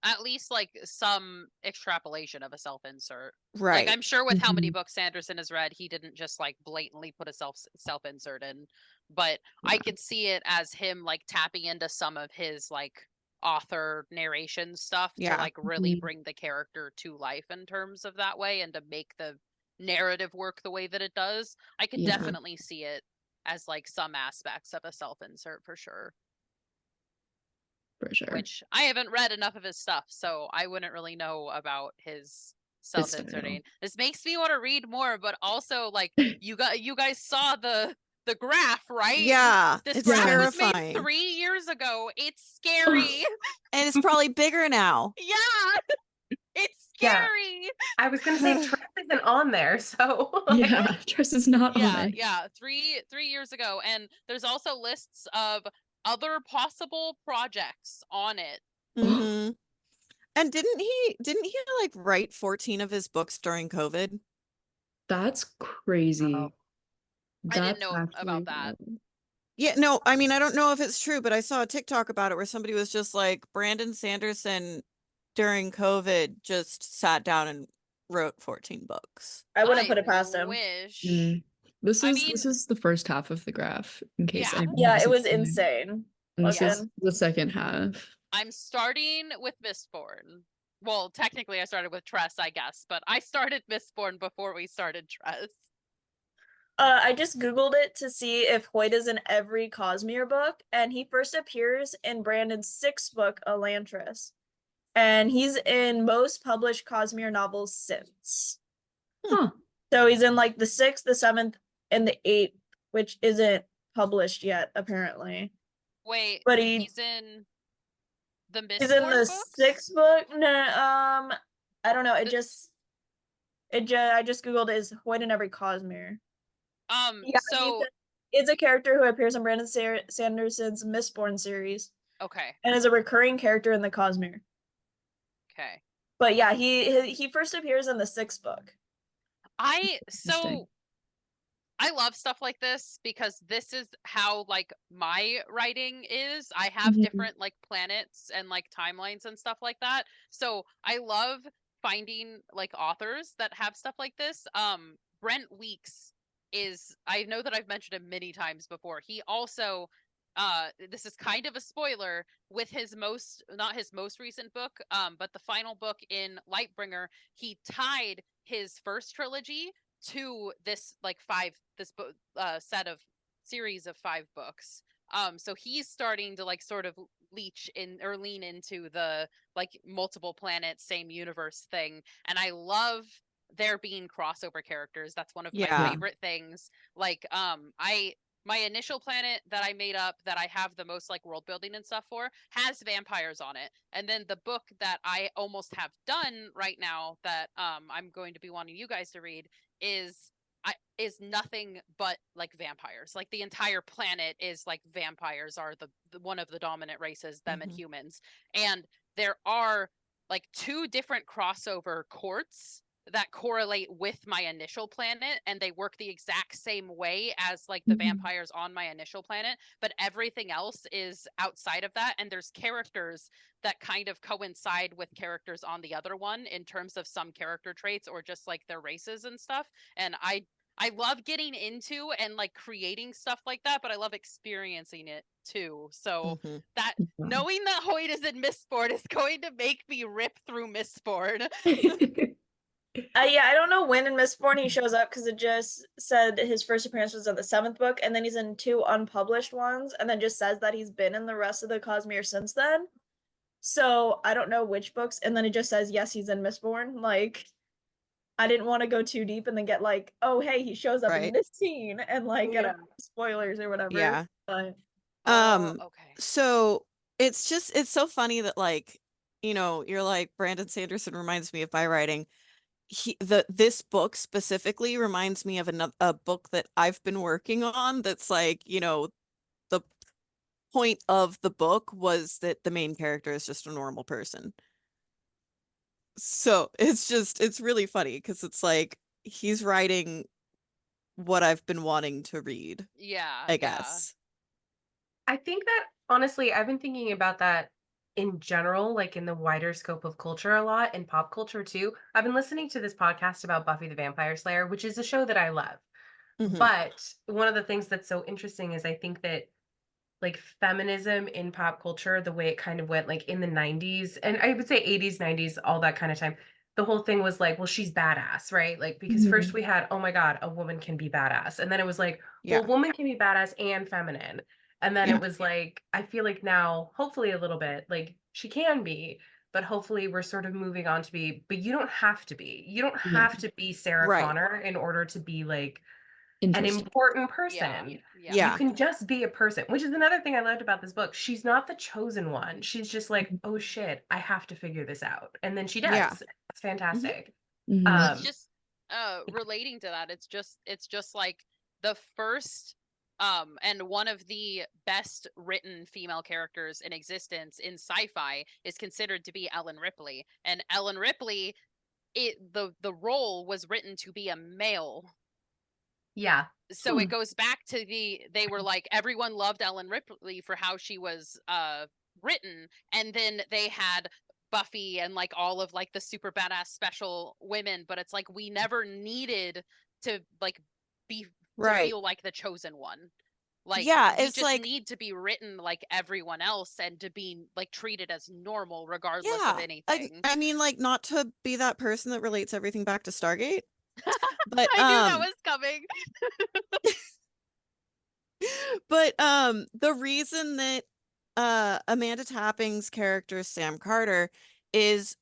[SPEAKER 5] At least like some extrapolation of a self-insert. Like,
[SPEAKER 2] Right.
[SPEAKER 5] I'm sure with how many
[SPEAKER 1] Mhm.
[SPEAKER 5] books Sanderson has read, he didn't just like blatantly put a self-insert in, but I
[SPEAKER 1] Yeah.
[SPEAKER 5] could see it as him like tapping into some of his like author narration stuff to
[SPEAKER 2] Yeah.
[SPEAKER 5] like really
[SPEAKER 1] Mhm.
[SPEAKER 5] bring the character to life in terms of that way, and to make the narrative work the way that it does. I could
[SPEAKER 1] Yeah.
[SPEAKER 5] definitely see it as like some aspects of a self-insert for sure.
[SPEAKER 1] For sure.
[SPEAKER 5] which I haven't read enough of his stuff, so I wouldn't really know about his
[SPEAKER 1] style.
[SPEAKER 5] self-inserting. This makes me want to read more, but also like you guys saw the graph, right?
[SPEAKER 2] Yeah,
[SPEAKER 5] This
[SPEAKER 2] it's
[SPEAKER 5] graph was made
[SPEAKER 2] terrifying.
[SPEAKER 5] 3 years ago. It's scary.
[SPEAKER 2] And it's probably bigger now.
[SPEAKER 5] Yeah. It's
[SPEAKER 6] Yeah.
[SPEAKER 5] scary.
[SPEAKER 6] I was gonna say Tress isn't on there, so like,
[SPEAKER 1] Yeah, Tress is not on
[SPEAKER 5] Yeah,
[SPEAKER 1] it.
[SPEAKER 5] yeah. 3 years ago. And there's also lists of other possible projects on it.
[SPEAKER 2] hmm And didn't he like write 14 of his books during COVID?
[SPEAKER 1] That's crazy.
[SPEAKER 5] I didn't
[SPEAKER 1] That's
[SPEAKER 5] know
[SPEAKER 1] actually
[SPEAKER 5] about that.
[SPEAKER 1] wild.
[SPEAKER 2] Yeah, no, I mean, I don't know if it's true, but I saw a TikTok about it where somebody was just like, Brandon Sanderson during COVID just sat down and wrote 14 books.
[SPEAKER 3] I wouldn't put it past him.
[SPEAKER 5] Wish.
[SPEAKER 1] This
[SPEAKER 5] I
[SPEAKER 1] is
[SPEAKER 5] mean-
[SPEAKER 1] the first half of the graph, in case
[SPEAKER 5] Yeah.
[SPEAKER 1] anyone
[SPEAKER 3] Yeah, it
[SPEAKER 1] hasn't
[SPEAKER 3] was
[SPEAKER 1] seen it.
[SPEAKER 3] insane.
[SPEAKER 1] And this is
[SPEAKER 3] Looking.
[SPEAKER 1] the second half.
[SPEAKER 5] I'm starting with Mistborn. Well, technically I started with Tress, I guess, but I started Mistborn before we started Tress.
[SPEAKER 3] I just Googled it to see if Hoyt is in every Cosmere book, and he first appears in Brandon's 6th book, Elantris. And he's in most published Cosmere novels since.
[SPEAKER 1] Huh.
[SPEAKER 3] So he's in like the 6th, the 7th, and the 8th, which isn't published yet, apparently.
[SPEAKER 5] Wait,
[SPEAKER 3] But
[SPEAKER 5] he's in the Mistborn
[SPEAKER 3] he's in the
[SPEAKER 5] books?
[SPEAKER 3] 6th book. No, I don't know. I
[SPEAKER 5] The-
[SPEAKER 3] just Googled is Hoyt in every Cosmere. Yeah,
[SPEAKER 5] so
[SPEAKER 3] it's a character who appears in Brandon Sanderson's Mistborn series
[SPEAKER 5] okay.
[SPEAKER 3] and is a recurring character in the Cosmere.
[SPEAKER 5] Okay.
[SPEAKER 3] But yeah, he first appears in the 6th book.
[SPEAKER 1] Interesting.
[SPEAKER 5] I love stuff like this because this is how like my writing is. I have
[SPEAKER 1] Mhm.
[SPEAKER 5] different like planets and like timelines and stuff like that. So I love finding like authors that have stuff like this. Brent Weeks is, I know that I've mentioned him many times before. He also this is kind of a spoiler with his not his most recent book, but the final book in Lightbringer, he tied his first trilogy to this like set of series of 5 books. So he's starting to like sort of lean into the like multiple planets, same universe thing. And I love there being crossover characters. That's one of my
[SPEAKER 2] Yeah.
[SPEAKER 5] favorite things. Like my initial planet that I made up that I have the most like world building and stuff for has vampires on it. And then the book that I almost have done right now that I'm going to be wanting you guys to read is nothing but like vampires. Like the entire planet is like vampires are the one of the dominant races, them and humans. And there are like 2 different crossover courts that correlate with my initial planet, and they work the exact same way as like the
[SPEAKER 1] Mhm.
[SPEAKER 5] vampires on my initial planet, but everything else is outside of that. And there's characters that kind of coincide with characters on the other one in terms of some character traits or just like their races and stuff. And I love getting into and like creating stuff like that, but I love experiencing it too. So that
[SPEAKER 1] Wow.
[SPEAKER 5] knowing that Hoyt is in Mistborn is going to make me rip through Mistborn.
[SPEAKER 3] Yeah, I don't know when in Mistborn he shows up because it just said his first appearance was in the 7th book, and then he's in 2 unpublished ones, and then just says that he's been in the rest of the Cosmere since then. So I don't know which books, and then it just says yes, he's in Mistborn. Like, I didn't want to go too deep and then get like, oh hey, he shows up in
[SPEAKER 2] Right.
[SPEAKER 3] this scene and like get
[SPEAKER 6] Yeah.
[SPEAKER 3] spoilers or whatever.
[SPEAKER 2] Yeah.
[SPEAKER 3] But
[SPEAKER 5] Okay.
[SPEAKER 2] So it's so funny that like, you know, you're like, Brandon Sanderson reminds me of my writing. This book specifically reminds me of a book that I've been working on that's like, you know, the point of the book was that the main character is just a normal person. So it's really funny because it's like he's writing what I've been wanting to read,
[SPEAKER 5] Yeah.
[SPEAKER 2] I guess.
[SPEAKER 6] I think that honestly, I've been thinking about that in general, like in the wider scope of culture a lot, in pop culture too. I've been listening to this podcast about Buffy the Vampire Slayer, which is a show that I love.
[SPEAKER 2] Mhm.
[SPEAKER 6] But one of the things that's so interesting is I think that like feminism in pop culture, the way it kind of went like in the 90s, and I would say 80s, 90s, all that kind of time, the whole thing was like, well, she's badass, right? Like, because first we had, oh my God, a woman can be badass. And then it was like,
[SPEAKER 2] Yeah.
[SPEAKER 6] well, woman can be badass and feminine. And then
[SPEAKER 1] Yeah.
[SPEAKER 6] it was like, I feel like now, hopefully a little bit, like she can be, but hopefully we're sort of moving on to be, but you don't have to be. You don't
[SPEAKER 1] Yeah.
[SPEAKER 6] have to be Sarah
[SPEAKER 2] Right.
[SPEAKER 6] Connor in order to be like an
[SPEAKER 1] Interesting.
[SPEAKER 6] important
[SPEAKER 5] Yeah.
[SPEAKER 6] person.
[SPEAKER 5] Yeah.
[SPEAKER 6] You
[SPEAKER 2] Yeah.
[SPEAKER 6] can just be a person, which is another thing I loved about this book. She's not the chosen one. She's just like, oh shit, I have to figure this out. And then she does.
[SPEAKER 2] Yeah.
[SPEAKER 6] That's fantastic.
[SPEAKER 1] Mhm.
[SPEAKER 5] Well, it's
[SPEAKER 6] Um,
[SPEAKER 5] just relating to that, it's just like the first and one of the best written female characters in existence in sci-fi is considered to be Ellen Ripley. And Ellen Ripley, the role was written to be a male.
[SPEAKER 6] yeah.
[SPEAKER 5] So it goes back to they were like, everyone loved Ellen Ripley for how she was written, and then they had Buffy and like all of like the super badass special women, but it's like we never needed to like be to
[SPEAKER 2] Right.
[SPEAKER 5] feel like the chosen one. Like
[SPEAKER 2] Yeah,
[SPEAKER 5] we
[SPEAKER 2] it's
[SPEAKER 5] just
[SPEAKER 2] like
[SPEAKER 5] need to be written like everyone else and to be like treated as normal regardless of
[SPEAKER 2] yeah.
[SPEAKER 5] anything.
[SPEAKER 2] I mean, like, not to be that person that relates everything back to Stargate, but
[SPEAKER 5] I knew that was coming.
[SPEAKER 2] but the reason that Amanda Tapping's character Sam Carter is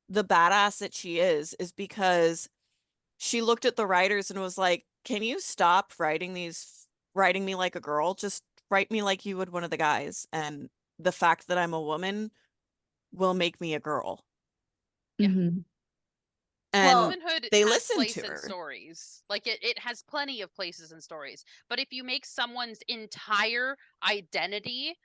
[SPEAKER 2] the badass that she is because she looked at the writers and was like, can you stop writing me like a girl? Just write me like you would one of the guys. And the fact that I'm a woman will make me a girl.
[SPEAKER 5] Yeah.
[SPEAKER 1] Mhm.
[SPEAKER 2] And
[SPEAKER 5] Womanhood
[SPEAKER 2] they
[SPEAKER 5] has
[SPEAKER 2] listened
[SPEAKER 5] place
[SPEAKER 2] to
[SPEAKER 5] in
[SPEAKER 2] her.
[SPEAKER 5] stories. Like it has plenty of places in stories. But if you make someone's entire identity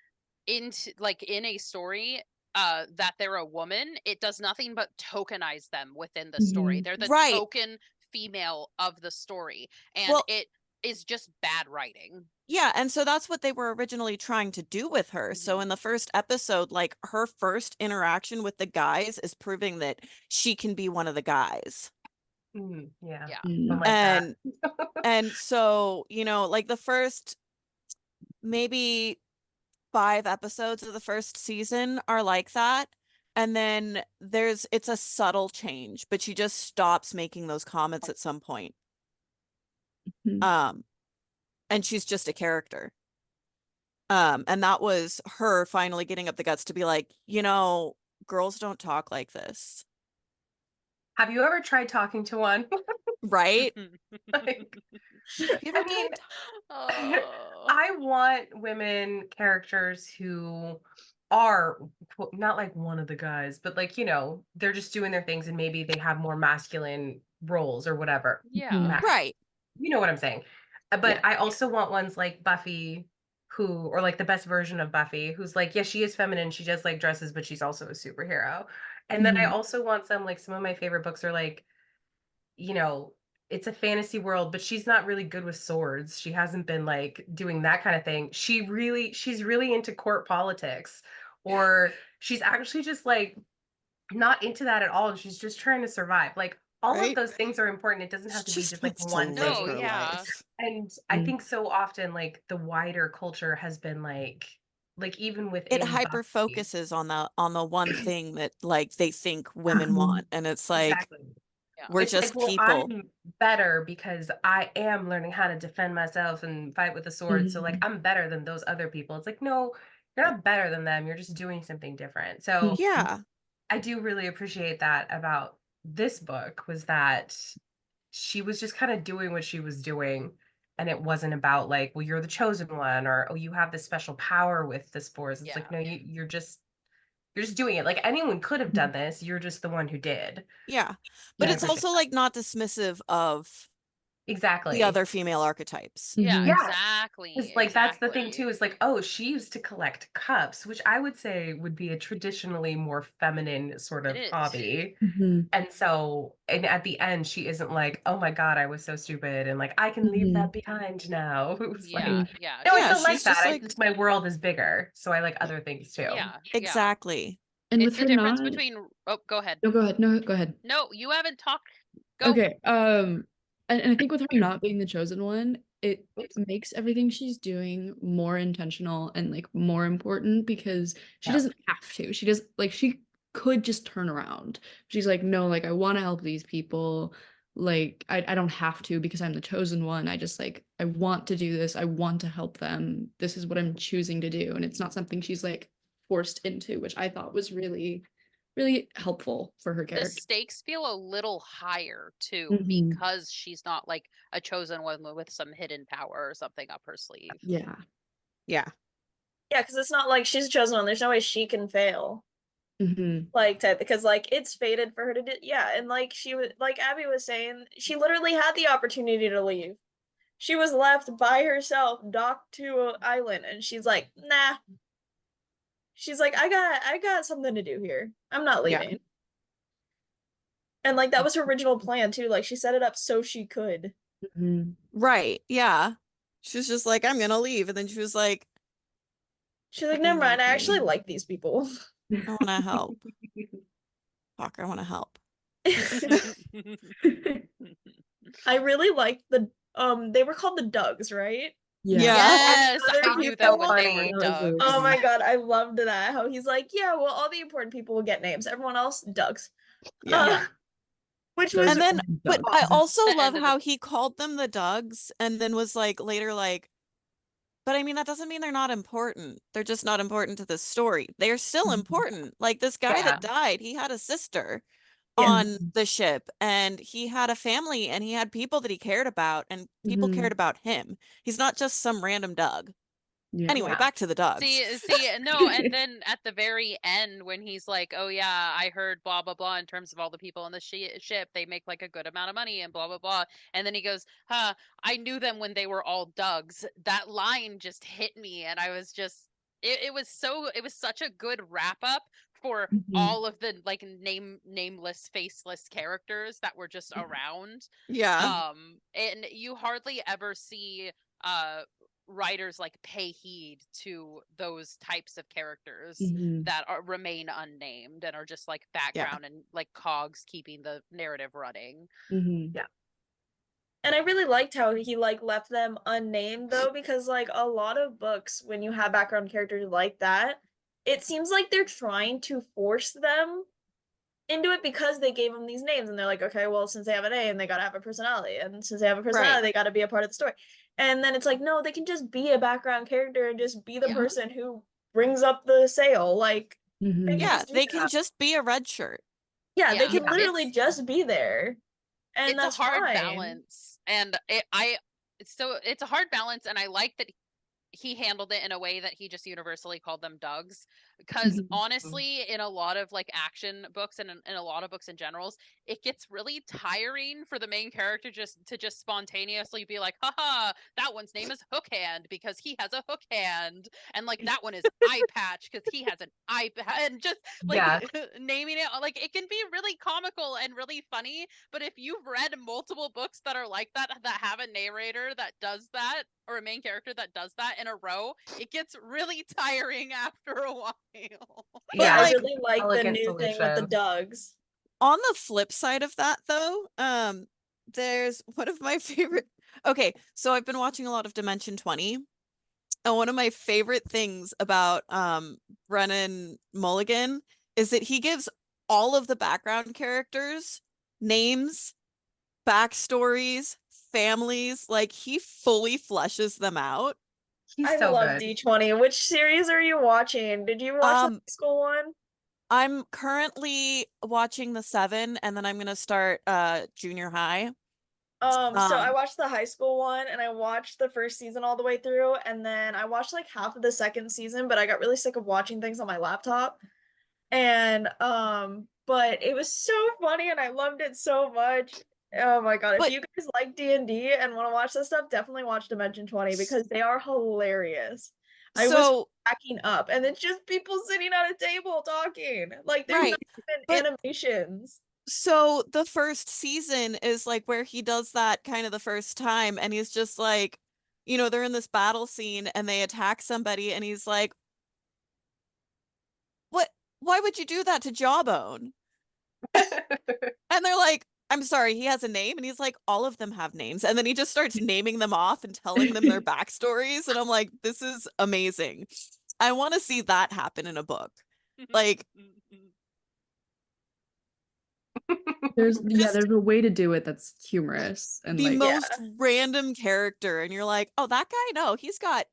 [SPEAKER 5] into like in a story that they're a woman, it does nothing but tokenize them within the story.
[SPEAKER 1] Mhm.
[SPEAKER 5] They're the
[SPEAKER 2] Right.
[SPEAKER 5] token female of the story. And
[SPEAKER 2] Well,
[SPEAKER 5] it is just bad writing.
[SPEAKER 2] yeah, and so that's what they were originally trying to do with her. So
[SPEAKER 5] Mhm.
[SPEAKER 2] in the first episode, like her first interaction with the guys is proving that she can be one of the guys.
[SPEAKER 6] Yeah.
[SPEAKER 5] Yeah.
[SPEAKER 6] I like that.
[SPEAKER 2] And so, you know, like the first maybe 5 episodes of the first season are like that. And then it's a subtle change, but she just stops making those comments at some point.
[SPEAKER 1] Mhm.
[SPEAKER 2] And she's just a character. And that was her finally getting up the guts to be like, you know, girls don't talk like this.
[SPEAKER 6] Have you ever tried talking to one?
[SPEAKER 2] Right?
[SPEAKER 6] Like,
[SPEAKER 2] Have you ever
[SPEAKER 6] I mean,
[SPEAKER 2] tried?
[SPEAKER 5] Oh.
[SPEAKER 6] I want women characters who are not like one of the guys, but like, you know, they're just doing their things and maybe they have more masculine roles or whatever.
[SPEAKER 5] Yeah.
[SPEAKER 2] Right.
[SPEAKER 6] You know what I'm saying? But I also want ones like Buffy or like the best version of Buffy, who's like, yeah, she is feminine, she does like dresses, but she's also a superhero. And then I
[SPEAKER 1] Mhm.
[SPEAKER 6] also want some of my favorite books are like, you know, it's a fantasy world, but she's not really good with swords. She hasn't been like doing that kind of thing. She's really into court politics, or she's actually just like not into that at all. And she's just trying to survive. Like all of
[SPEAKER 2] Right.
[SPEAKER 6] those things are important. It doesn't
[SPEAKER 2] She
[SPEAKER 6] have to be
[SPEAKER 2] just
[SPEAKER 6] just like
[SPEAKER 2] wants to
[SPEAKER 6] one
[SPEAKER 2] live
[SPEAKER 5] No,
[SPEAKER 6] thing.
[SPEAKER 2] her
[SPEAKER 5] yeah.
[SPEAKER 2] life.
[SPEAKER 6] And I
[SPEAKER 1] Mm.
[SPEAKER 6] think so often like the wider culture has been like even
[SPEAKER 2] It
[SPEAKER 6] within
[SPEAKER 2] hyper
[SPEAKER 6] Buffy.
[SPEAKER 2] focuses on the one thing that like they think women
[SPEAKER 1] Mhm.
[SPEAKER 2] want. And it's like
[SPEAKER 6] Exactly.
[SPEAKER 5] Yeah.
[SPEAKER 2] we're
[SPEAKER 6] It's like,
[SPEAKER 2] just
[SPEAKER 6] well,
[SPEAKER 2] people.
[SPEAKER 6] I'm better because I am learning how to defend myself and fight with the sword. So like
[SPEAKER 1] Mhm.
[SPEAKER 6] I'm better than those other people. It's like, no, you're not better than them. You're just doing something different. So
[SPEAKER 2] Yeah.
[SPEAKER 6] I do really appreciate that about this book was that she was just kind of doing what she was doing. And it wasn't about like, well, you're the chosen one, or oh, you have this special power with this force. It's like,
[SPEAKER 5] Yeah.
[SPEAKER 6] no, you're just doing it. Like anyone could have
[SPEAKER 1] Mhm.
[SPEAKER 6] done this. You're just the one who did.
[SPEAKER 2] Yeah.
[SPEAKER 6] And
[SPEAKER 2] But
[SPEAKER 6] I
[SPEAKER 2] it's
[SPEAKER 6] appreciate
[SPEAKER 2] also like not dismissive of the
[SPEAKER 6] exactly.
[SPEAKER 2] other female archetypes.
[SPEAKER 5] Yeah,
[SPEAKER 1] Mhm.
[SPEAKER 6] Yeah.
[SPEAKER 5] exactly.
[SPEAKER 6] Because like that's the thing
[SPEAKER 5] Exactly.
[SPEAKER 6] too, is like, oh, she used to collect cups, which I would say would be a traditionally more feminine sort
[SPEAKER 5] It
[SPEAKER 6] of
[SPEAKER 5] is.
[SPEAKER 6] hobby.
[SPEAKER 1] Mhm.
[SPEAKER 6] And at the end, she isn't like, oh my God, I was so stupid, and like I can leave
[SPEAKER 1] Mhm.
[SPEAKER 6] that behind now. It was like,
[SPEAKER 5] Yeah,
[SPEAKER 1] Mhm.
[SPEAKER 5] yeah.
[SPEAKER 6] no, I
[SPEAKER 2] Yeah,
[SPEAKER 6] still like
[SPEAKER 2] she's
[SPEAKER 6] that.
[SPEAKER 2] just
[SPEAKER 6] I
[SPEAKER 2] like
[SPEAKER 6] just my world is bigger, so I like other things too.
[SPEAKER 5] Yeah, yeah.
[SPEAKER 2] exactly.
[SPEAKER 1] And with
[SPEAKER 5] It's the
[SPEAKER 1] her
[SPEAKER 5] difference
[SPEAKER 1] not.
[SPEAKER 5] between oh, go ahead.
[SPEAKER 1] No, go ahead. No, go ahead.
[SPEAKER 5] No, you haven't talked. Go.
[SPEAKER 1] Okay. And I think with her not being the chosen one, it makes everything she's doing more intentional and like more important because she
[SPEAKER 6] Yeah.
[SPEAKER 1] doesn't have to. She could just turn around. She's like, no, like I want to help these people. like I don't have to because I'm the chosen one. I just like I want to do this. I want to help them. This is what I'm choosing to do. And it's not something she's like forced into, which I thought was really, really helpful for her
[SPEAKER 5] The
[SPEAKER 1] character.
[SPEAKER 5] stakes feel a little higher too
[SPEAKER 1] Mhm.
[SPEAKER 5] because she's not like a chosen one with some hidden power or something up her sleeve.
[SPEAKER 1] Yeah.
[SPEAKER 2] Yeah.
[SPEAKER 3] Yeah, because it's not like she's chosen one. There's no way she can fail.
[SPEAKER 1] Mhm.
[SPEAKER 3] Like type because like it's fated for her to do and like she was like Abby was saying, she literally had the opportunity to leave. She was left by herself, docked to an island, and she's like, nah. She's like, I got something to do here. I'm not
[SPEAKER 2] Yeah.
[SPEAKER 3] leaving. And like that was her original plan too. Like she set it up so she could.
[SPEAKER 1] Mhm.
[SPEAKER 2] Right. Yeah. She was just like, I'm gonna leave. And then she was like,
[SPEAKER 3] She's like,
[SPEAKER 2] "What do you
[SPEAKER 3] never mind,
[SPEAKER 2] need
[SPEAKER 3] I
[SPEAKER 2] me?
[SPEAKER 3] actually like these people.
[SPEAKER 2] I wanna help. Fuck, I wanna help."
[SPEAKER 3] I really liked they were called the Dougs, right?
[SPEAKER 1] Yeah.
[SPEAKER 5] Yes,
[SPEAKER 3] Other
[SPEAKER 5] I knew
[SPEAKER 3] people-
[SPEAKER 5] them when they
[SPEAKER 6] funny.
[SPEAKER 5] were
[SPEAKER 1] That was really
[SPEAKER 5] Dougs.
[SPEAKER 3] Oh
[SPEAKER 1] funny.
[SPEAKER 3] my god, I loved that. How he's like, yeah, well, all the important people will get names. Everyone else, Dougs.
[SPEAKER 2] Yeah.
[SPEAKER 3] Which
[SPEAKER 1] Those
[SPEAKER 3] was
[SPEAKER 2] And then,
[SPEAKER 1] are
[SPEAKER 2] but
[SPEAKER 1] Doug.
[SPEAKER 2] I also
[SPEAKER 5] The
[SPEAKER 2] love
[SPEAKER 5] end of the-
[SPEAKER 2] how he called them the Dougs and then was like later like, but I mean, that doesn't mean they're not important. They're just not important to the story. They're still
[SPEAKER 1] Mhm.
[SPEAKER 2] important. Like this guy
[SPEAKER 6] Yeah.
[SPEAKER 2] that died, he had a sister
[SPEAKER 3] Yeah.
[SPEAKER 2] on the ship and he had a family and he had people that he cared about and people
[SPEAKER 1] Mhm.
[SPEAKER 2] cared about him. He's not just some random Doug.
[SPEAKER 1] Yeah.
[SPEAKER 2] Anyway,
[SPEAKER 6] Yeah.
[SPEAKER 2] back to the Dougs.
[SPEAKER 5] See, no, and then at the very end, when he's like, "Oh yeah, I heard blah blah blah." In terms of all the people on the ship, they make like a good amount of money and blah blah blah. And then he goes, "Huh, I knew them when they were all Dougs." That line just hit me, and I was just, it was such a good wrap up for
[SPEAKER 1] Mhm.
[SPEAKER 5] all of the like nameless, faceless characters that were just around.
[SPEAKER 2] Yeah.
[SPEAKER 5] And you hardly ever see writers like pay heed to those types of characters
[SPEAKER 1] Mhm.
[SPEAKER 5] that remain unnamed and are just like background and like cogs keeping the narrative running.
[SPEAKER 1] Mhm.
[SPEAKER 3] And I really liked how he like left them unnamed though, because like a lot of books, when you have background characters like that, it seems like they're trying to force them into it because they gave them these names and they're like, okay, well, since they have a name, they gotta have a personality. And since they have a personality,
[SPEAKER 2] Right.
[SPEAKER 3] they gotta be a part of the story. And then it's like, no, they can just be a background character and just be the
[SPEAKER 6] Yeah.
[SPEAKER 3] person who brings up the sail. Like
[SPEAKER 1] Mhm.
[SPEAKER 3] they can
[SPEAKER 2] Yeah,
[SPEAKER 3] just do
[SPEAKER 2] they can
[SPEAKER 3] that.
[SPEAKER 2] just be a red shirt.
[SPEAKER 3] Yeah, they
[SPEAKER 5] Yeah,
[SPEAKER 3] can literally
[SPEAKER 5] it's
[SPEAKER 3] just be there. And
[SPEAKER 5] it's a
[SPEAKER 3] that's
[SPEAKER 5] hard
[SPEAKER 3] fine.
[SPEAKER 5] balance, and it's a hard balance, and I like that he handled it in a way that he just universally called them Dougs, because
[SPEAKER 1] Mhm.
[SPEAKER 5] honestly, in a lot of like action books and in a lot of books in generals, it gets really tiring for the main character just spontaneously be like, haha, that one's name is Hook Hand because he has a hook hand, and like that one is Eye Patch because he has an eye and just like
[SPEAKER 6] Yeah.
[SPEAKER 5] naming it, like it can be really comical and really funny, but if you've read multiple books that are like that have a narrator that does that or a main character that does that in a row, it gets really tiring after a while.
[SPEAKER 3] But
[SPEAKER 6] Yeah.
[SPEAKER 3] I
[SPEAKER 2] like,
[SPEAKER 3] really like the
[SPEAKER 6] Elegant
[SPEAKER 3] new thing with the
[SPEAKER 6] solution.
[SPEAKER 3] Dougs.
[SPEAKER 2] on the flip side of that though, there's one of my favorite. Okay, so I've been watching a lot of Dimension 20. And one of my favorite things about Brennan Mulligan is that he gives all of the background characters names, backstories, families, like he fully fleshes them out.
[SPEAKER 6] He's
[SPEAKER 3] I
[SPEAKER 6] so
[SPEAKER 3] love
[SPEAKER 6] good.
[SPEAKER 3] D20. Which series are you watching? Did you watch the high school one?
[SPEAKER 2] I'm currently watching the 7 and then I'm gonna start junior high.
[SPEAKER 3] So I watched the high school one and I watched the first season all the way through, and then I watched like half of the second season, but I got really sick of watching things on my laptop. And but it was so funny and I loved it so much. Oh my god, if
[SPEAKER 2] But
[SPEAKER 3] you guys like D&D and want to watch this stuff, definitely watch Dimension 20 because they are hilarious. I was
[SPEAKER 2] so
[SPEAKER 3] cracking up, and it's just people sitting at a table talking. Like there's
[SPEAKER 2] right,
[SPEAKER 3] not even
[SPEAKER 2] but
[SPEAKER 3] animations.
[SPEAKER 2] so the first season is like where he does that kind of the first time and he's just like, you know, they're in this battle scene and they attack somebody and he's like, what, why would you do that to Jawbone? And they're like, I'm sorry, he has a name. And he's like, all of them have names. And then he just starts naming them off and telling them their backstories. And I'm like, this is amazing. I want to see that happen in a book. Like,
[SPEAKER 1] There's
[SPEAKER 2] Just
[SPEAKER 1] there's a way to do it that's humorous and
[SPEAKER 2] the
[SPEAKER 1] like
[SPEAKER 2] most random character, and you're like, oh, that guy, no, he's got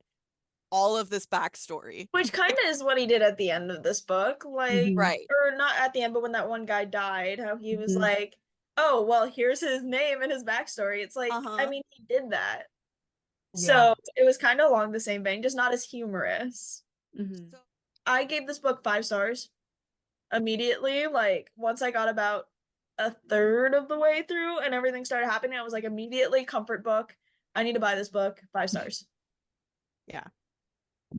[SPEAKER 2] all of this backstory.
[SPEAKER 3] Which kind of is what he did at the end of this book. Like,
[SPEAKER 1] Mhm.
[SPEAKER 2] Right.
[SPEAKER 3] or not at the end, but when that one guy died, how he was
[SPEAKER 1] Mhm.
[SPEAKER 3] like, oh, well, here's his name and his backstory. It's like, I
[SPEAKER 2] Uh-huh.
[SPEAKER 3] mean, he did that.
[SPEAKER 6] Yeah.
[SPEAKER 3] So it was kind of along the same vein, just not as humorous.
[SPEAKER 1] Mhm.
[SPEAKER 2] So
[SPEAKER 3] I gave this book 5 stars immediately. Like, once I got about a third of the way through and everything started happening, I was like, immediately, comfort book. I need to buy this book. 5 stars.
[SPEAKER 2] yeah.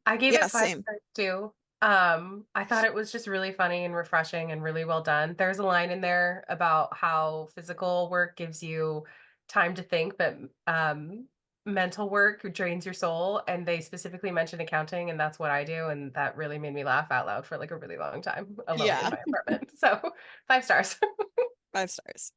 [SPEAKER 6] I gave
[SPEAKER 2] Yeah,
[SPEAKER 6] it 5
[SPEAKER 2] same.
[SPEAKER 6] stars too. I thought it was just really funny and refreshing and really well done. There's a line in there about how physical work gives you time to think, but mental work drains your soul. And they specifically mention accounting, and that's what I do. And that really made me laugh out loud for like a really long time alone
[SPEAKER 2] Yeah.
[SPEAKER 6] in my apartment. So 5 stars.
[SPEAKER 2] 5 stars.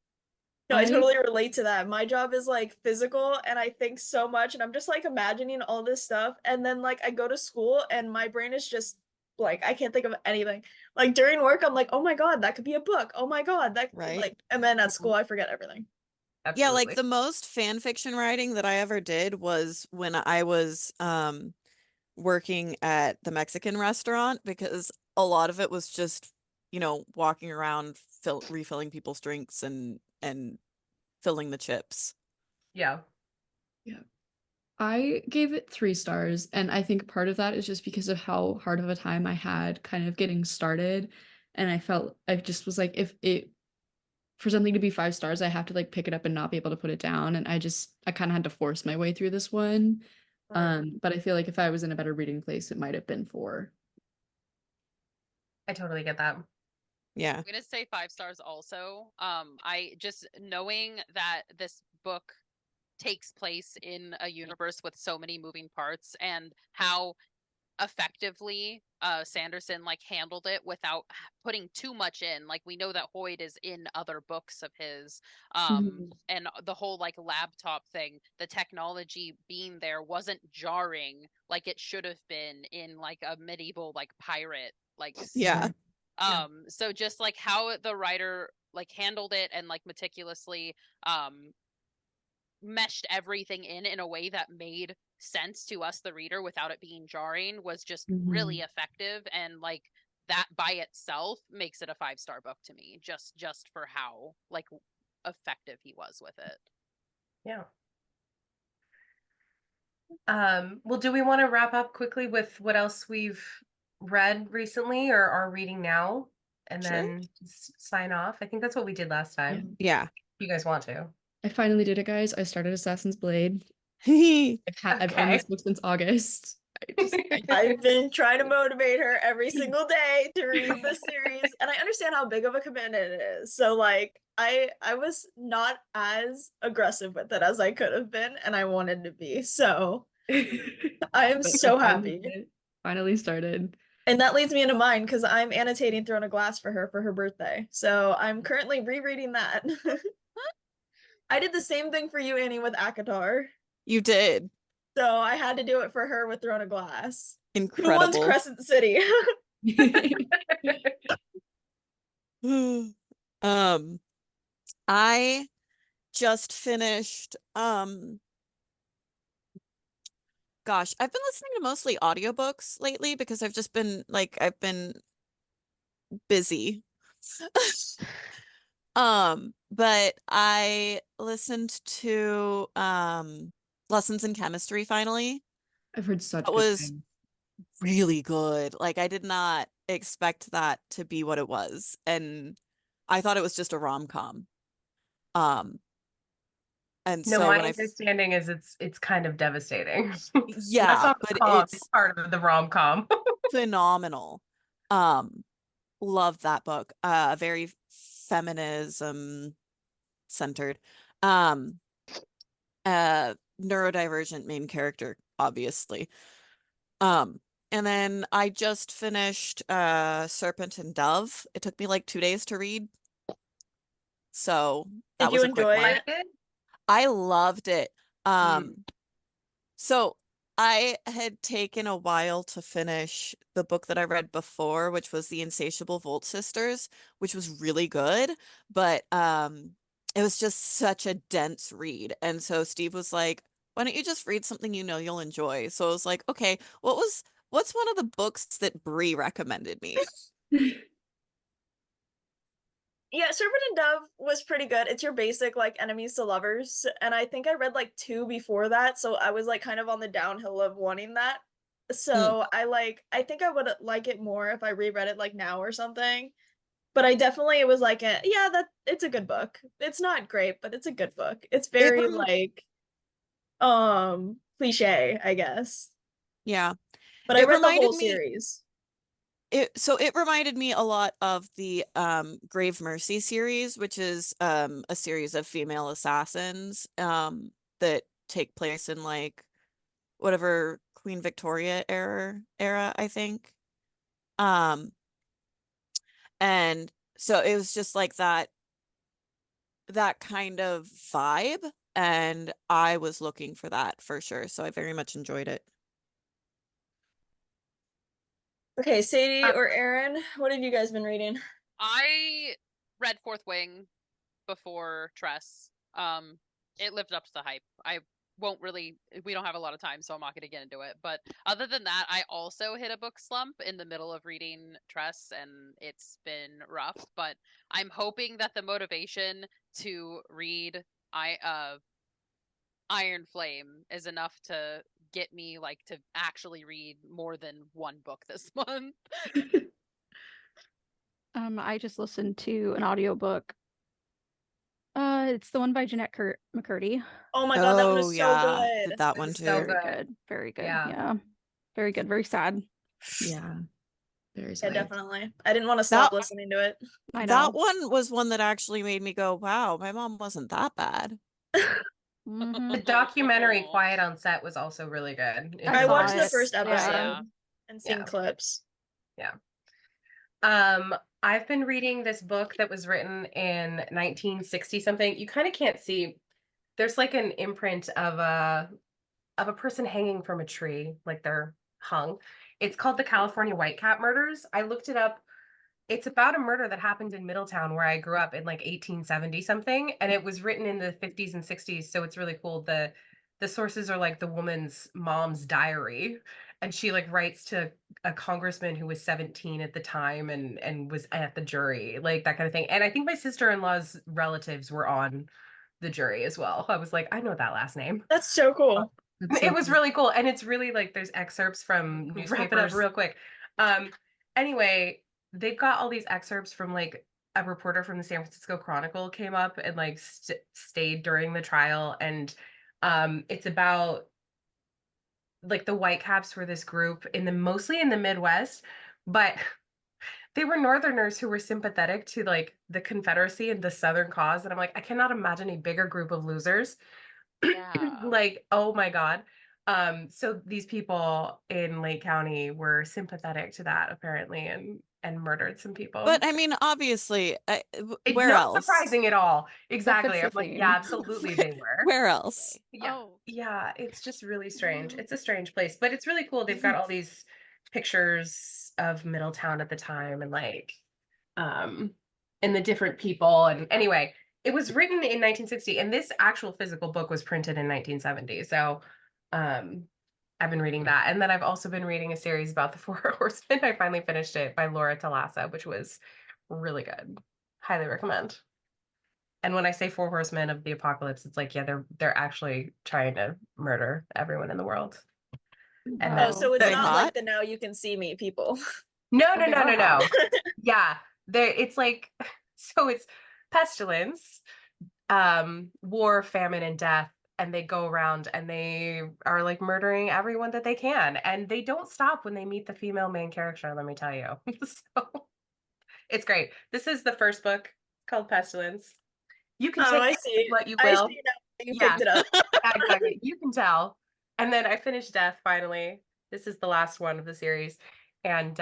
[SPEAKER 3] No, I
[SPEAKER 1] I-
[SPEAKER 3] totally relate to that. My job is like physical and I think so much and I'm just like imagining all this stuff and then like I go to school and my brain is just blank. I can't think of anything. Like during work I'm like, "Oh my God, that could be a book. Oh my God, that
[SPEAKER 2] Right.
[SPEAKER 3] like," and then at school I forget everything.
[SPEAKER 2] Yeah, like
[SPEAKER 6] Absolutely.
[SPEAKER 2] the most fan fiction writing that I ever did was when I was working at the Mexican restaurant, because a lot of it was just, walking around refilling people's drinks and filling the chips.
[SPEAKER 6] Yeah.
[SPEAKER 1] I gave it 3 stars, and I think part of that is just because of how hard of a time I had kind of getting started, and I just was like, if it for something to be 5 stars, I have to like pick it up and not be able to put it down, and I kind of had to force my way through this one. But I feel like if I was in a better reading place, it might have been 4.
[SPEAKER 6] I totally get that.
[SPEAKER 2] Yeah.
[SPEAKER 5] I'm gonna say 5 stars also. I just knowing that this book takes place in a universe with so many moving parts and how effectively Sanderson like handled it without putting too much in. Like we know that Hoyd is in other books of his,
[SPEAKER 1] Mhm.
[SPEAKER 5] and the whole like laptop thing, the technology being there wasn't jarring like it should have been in like a medieval like pirate like
[SPEAKER 2] Yeah.
[SPEAKER 5] so just like how the writer like handled it and like meticulously meshed everything in a way that made sense to us the reader without it being jarring was just really effective, and like that by itself makes it a 5-star book to me, just for how like effective he was with it.
[SPEAKER 6] Yeah. Well, do we want to wrap up quickly with what else we've read recently or are reading now and
[SPEAKER 2] Sure.
[SPEAKER 6] then sign off? I think that's what we did last time.
[SPEAKER 2] Yeah.
[SPEAKER 6] If you guys want to.
[SPEAKER 1] I finally did it, guys. I started Assassin's Blade.
[SPEAKER 2] Yeah.
[SPEAKER 1] I've owned this book since August.
[SPEAKER 3] I've been trying to motivate her every single day to read the series and I understand how big of a commitment it is. So like I was not as aggressive with it as I could have been and I wanted to be. So I am
[SPEAKER 1] But
[SPEAKER 3] so
[SPEAKER 1] I finally
[SPEAKER 3] happy.
[SPEAKER 1] did it. Finally started.
[SPEAKER 3] And that leads me into mine because I'm annotating Throne of Glass for her birthday. So I'm currently rereading that. I did the same thing for you, Annie, with Akatar.
[SPEAKER 2] You did.
[SPEAKER 3] So I had to do it for her with Throne of Glass. Who wants
[SPEAKER 2] Incredible.
[SPEAKER 3] Crescent City?
[SPEAKER 2] I just finished gosh, I've been listening to mostly audiobooks lately because I've been busy. But I listened to Lessons in Chemistry finally.
[SPEAKER 1] I've heard such
[SPEAKER 2] That
[SPEAKER 1] good
[SPEAKER 2] was
[SPEAKER 1] things.
[SPEAKER 2] really good. Like I did not expect that to be what it was, and I thought it was just a rom-com. And
[SPEAKER 6] No,
[SPEAKER 2] so
[SPEAKER 6] my
[SPEAKER 2] when
[SPEAKER 6] understanding is it's kind of devastating. That's
[SPEAKER 2] yeah,
[SPEAKER 6] not
[SPEAKER 2] but
[SPEAKER 6] rom,
[SPEAKER 2] it's
[SPEAKER 6] it's part of the rom-com.
[SPEAKER 2] phenomenal. Love that book. Very feminism centered. Neurodivergent main character, obviously. And then I just finished Serpent and Dove. It took me like 2 days to read. So that
[SPEAKER 3] Did
[SPEAKER 2] was
[SPEAKER 3] you
[SPEAKER 2] a quick
[SPEAKER 3] enjoy
[SPEAKER 2] one.
[SPEAKER 3] it?
[SPEAKER 6] Like it?
[SPEAKER 2] I loved it. So I had taken a while to finish the book that I read before, which was The Insatiable Volt Sisters, which was really good, but it was just such a dense read. And so Steve was like, "Why don't you just read something you know you'll enjoy?" So I was like, "Okay, what's one of the books that Bree recommended me?"
[SPEAKER 3] Yeah, Serpent and Dove was pretty good. It's your basic like enemies to lovers, and I think I read like 2 before that, so I was like kind of on the downhill of wanting that. So I think I would like it more if I reread it like now or something. But I definitely it was like that it's a good book. It's not great, but it's a good book. It's
[SPEAKER 2] It
[SPEAKER 3] very
[SPEAKER 2] rem-
[SPEAKER 3] like cliche, I guess.
[SPEAKER 2] yeah.
[SPEAKER 3] But I
[SPEAKER 2] It
[SPEAKER 3] read the
[SPEAKER 2] reminded
[SPEAKER 3] whole
[SPEAKER 2] me
[SPEAKER 3] series.
[SPEAKER 2] it reminded me a lot of the Grave Mercy series, which is a series of female assassins that take place in like whatever Queen Victoria era, I think. Um and so it was just like that kind of vibe, and I was looking for that for sure. So I very much enjoyed it.
[SPEAKER 3] Okay, Sadie
[SPEAKER 6] Uh,
[SPEAKER 3] or Aaron, what have you guys been reading?
[SPEAKER 5] I read Fourth Wing before Tress. It lived up to the hype. I won't really, we don't have a lot of time, so I'm not going to get into it. But other than that, I also hit a book slump in the middle of reading Tress, and it's been rough. But I'm hoping that the motivation to read Iron Flame is enough to get me like to actually read more than one book this month.
[SPEAKER 4] I just listened to an audiobook. It's the one by McCurdy.
[SPEAKER 3] Oh my God, that one
[SPEAKER 2] Oh
[SPEAKER 3] is so
[SPEAKER 2] yeah, did
[SPEAKER 3] good.
[SPEAKER 2] that
[SPEAKER 6] it
[SPEAKER 2] one
[SPEAKER 6] was so
[SPEAKER 2] too.
[SPEAKER 4] Very
[SPEAKER 6] good.
[SPEAKER 4] good. Very good.
[SPEAKER 6] Yeah.
[SPEAKER 4] Yeah. Very good. Very sad.
[SPEAKER 1] Yeah, very
[SPEAKER 3] Yeah,
[SPEAKER 1] sad.
[SPEAKER 3] definitely. I didn't want to
[SPEAKER 2] That
[SPEAKER 3] stop listening to it.
[SPEAKER 4] I know.
[SPEAKER 2] that one was one that actually made me go, "Wow, my mom wasn't that bad."
[SPEAKER 6] The
[SPEAKER 4] Mhm.
[SPEAKER 6] documentary Quiet on Set was also really good. If
[SPEAKER 4] I
[SPEAKER 3] I
[SPEAKER 6] you
[SPEAKER 4] saw
[SPEAKER 3] watched
[SPEAKER 6] haven't
[SPEAKER 3] the
[SPEAKER 4] it.
[SPEAKER 3] first
[SPEAKER 6] seen it.
[SPEAKER 3] episode
[SPEAKER 4] Yeah.
[SPEAKER 3] and seen
[SPEAKER 6] Yeah.
[SPEAKER 3] clips.
[SPEAKER 6] Yeah. I've been reading this book that was written in 1960 something. You kind of can't see. There's like an imprint of a person hanging from a tree, like they're hung. It's called the California Whitecap Murders. I looked it up. It's about a murder that happened in Middletown where I grew up in like 1870 something, and it was written in the 50s and 60s, so it's really cool. The sources are like the woman's mom's diary, and she like writes to a congressman who was 17 at the time and was at the jury, like that kind of thing. And I think my sister-in-law's relatives were on the jury as well. I was like, I know that last name.
[SPEAKER 3] That's so cool.
[SPEAKER 1] That's
[SPEAKER 6] It
[SPEAKER 1] so
[SPEAKER 6] was
[SPEAKER 1] cool.
[SPEAKER 6] really cool, and it's really like there's excerpts from newspapers. Wrap it up real quick. Anyway, they've got all these excerpts from like a reporter from the San Francisco Chronicle came up and like stayed during the trial, and it's about like the Whitecaps were this group mostly in the Midwest, but they were Northerners who were sympathetic to like the Confederacy and the Southern cause, and I'm like, I cannot imagine a bigger group of losers.
[SPEAKER 5] Yeah.
[SPEAKER 6] Like, oh my God. So these people in Lake County were sympathetic to that apparently and murdered some people.
[SPEAKER 2] But I mean, obviously,
[SPEAKER 6] It's
[SPEAKER 2] where
[SPEAKER 6] not
[SPEAKER 2] else?
[SPEAKER 6] surprising at all.
[SPEAKER 4] That
[SPEAKER 6] Exactly.
[SPEAKER 4] fits
[SPEAKER 6] I'm
[SPEAKER 4] the
[SPEAKER 6] like, yeah,
[SPEAKER 4] theme.
[SPEAKER 6] absolutely they were.
[SPEAKER 2] Where else?
[SPEAKER 6] Yeah.
[SPEAKER 5] Oh.
[SPEAKER 6] Yeah, it's just really strange. It's a strange place, but it's really cool. They've got all these pictures of Middletown at the time and like um and the different people, and anyway, it was written in 1960 and this actual physical book was printed in 1970. So I've been reading that, and then I've also been reading a series about the Four Horsemen. I finally finished it by Laura Talassa, which was really good. Highly recommend. And when I say Four Horsemen of the Apocalypse, it's like, yeah, they're actually trying to murder everyone in the world. And
[SPEAKER 3] Oh,
[SPEAKER 6] then
[SPEAKER 3] so it's
[SPEAKER 2] They
[SPEAKER 3] not like
[SPEAKER 2] hot?
[SPEAKER 3] the Now You Can See Me people.
[SPEAKER 6] no,
[SPEAKER 4] Oh,
[SPEAKER 6] no,
[SPEAKER 4] they
[SPEAKER 6] no,
[SPEAKER 4] are
[SPEAKER 6] no,
[SPEAKER 4] hot.
[SPEAKER 6] no. Yeah, there. It's like so. It's pestilence, war, famine, and death, and they go around and they are like murdering everyone that they can, and they don't stop when they meet the female main character. Let me tell you. So it's great. This is the first book called Pestilence. You can
[SPEAKER 3] Oh,
[SPEAKER 6] take
[SPEAKER 3] I
[SPEAKER 6] it
[SPEAKER 3] see.
[SPEAKER 6] what you
[SPEAKER 3] I
[SPEAKER 6] will.
[SPEAKER 3] see now that you
[SPEAKER 6] Yeah,
[SPEAKER 3] picked it up.
[SPEAKER 6] exactly. You can tell. And then I finished Death finally. This is the last one of the series, and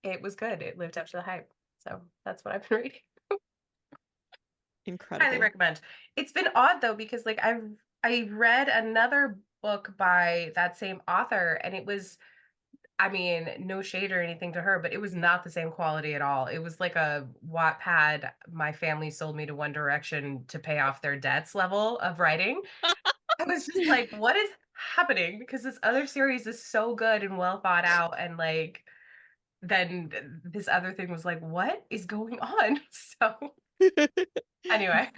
[SPEAKER 6] it was good. It lived up to the hype. So that's what I've been reading. Highly
[SPEAKER 2] Incredible.
[SPEAKER 6] recommend. It's been odd though because like I read another book by that same author, and it was, I mean, no shade or anything to her, but it was not the same quality at all. It was like a Wattpad, my family sold me to One Direction to pay off their debts level of writing. I was just like, what is happening? Because this other series is so good and well thought out, and like then this other thing was like, what is going on? So anyway,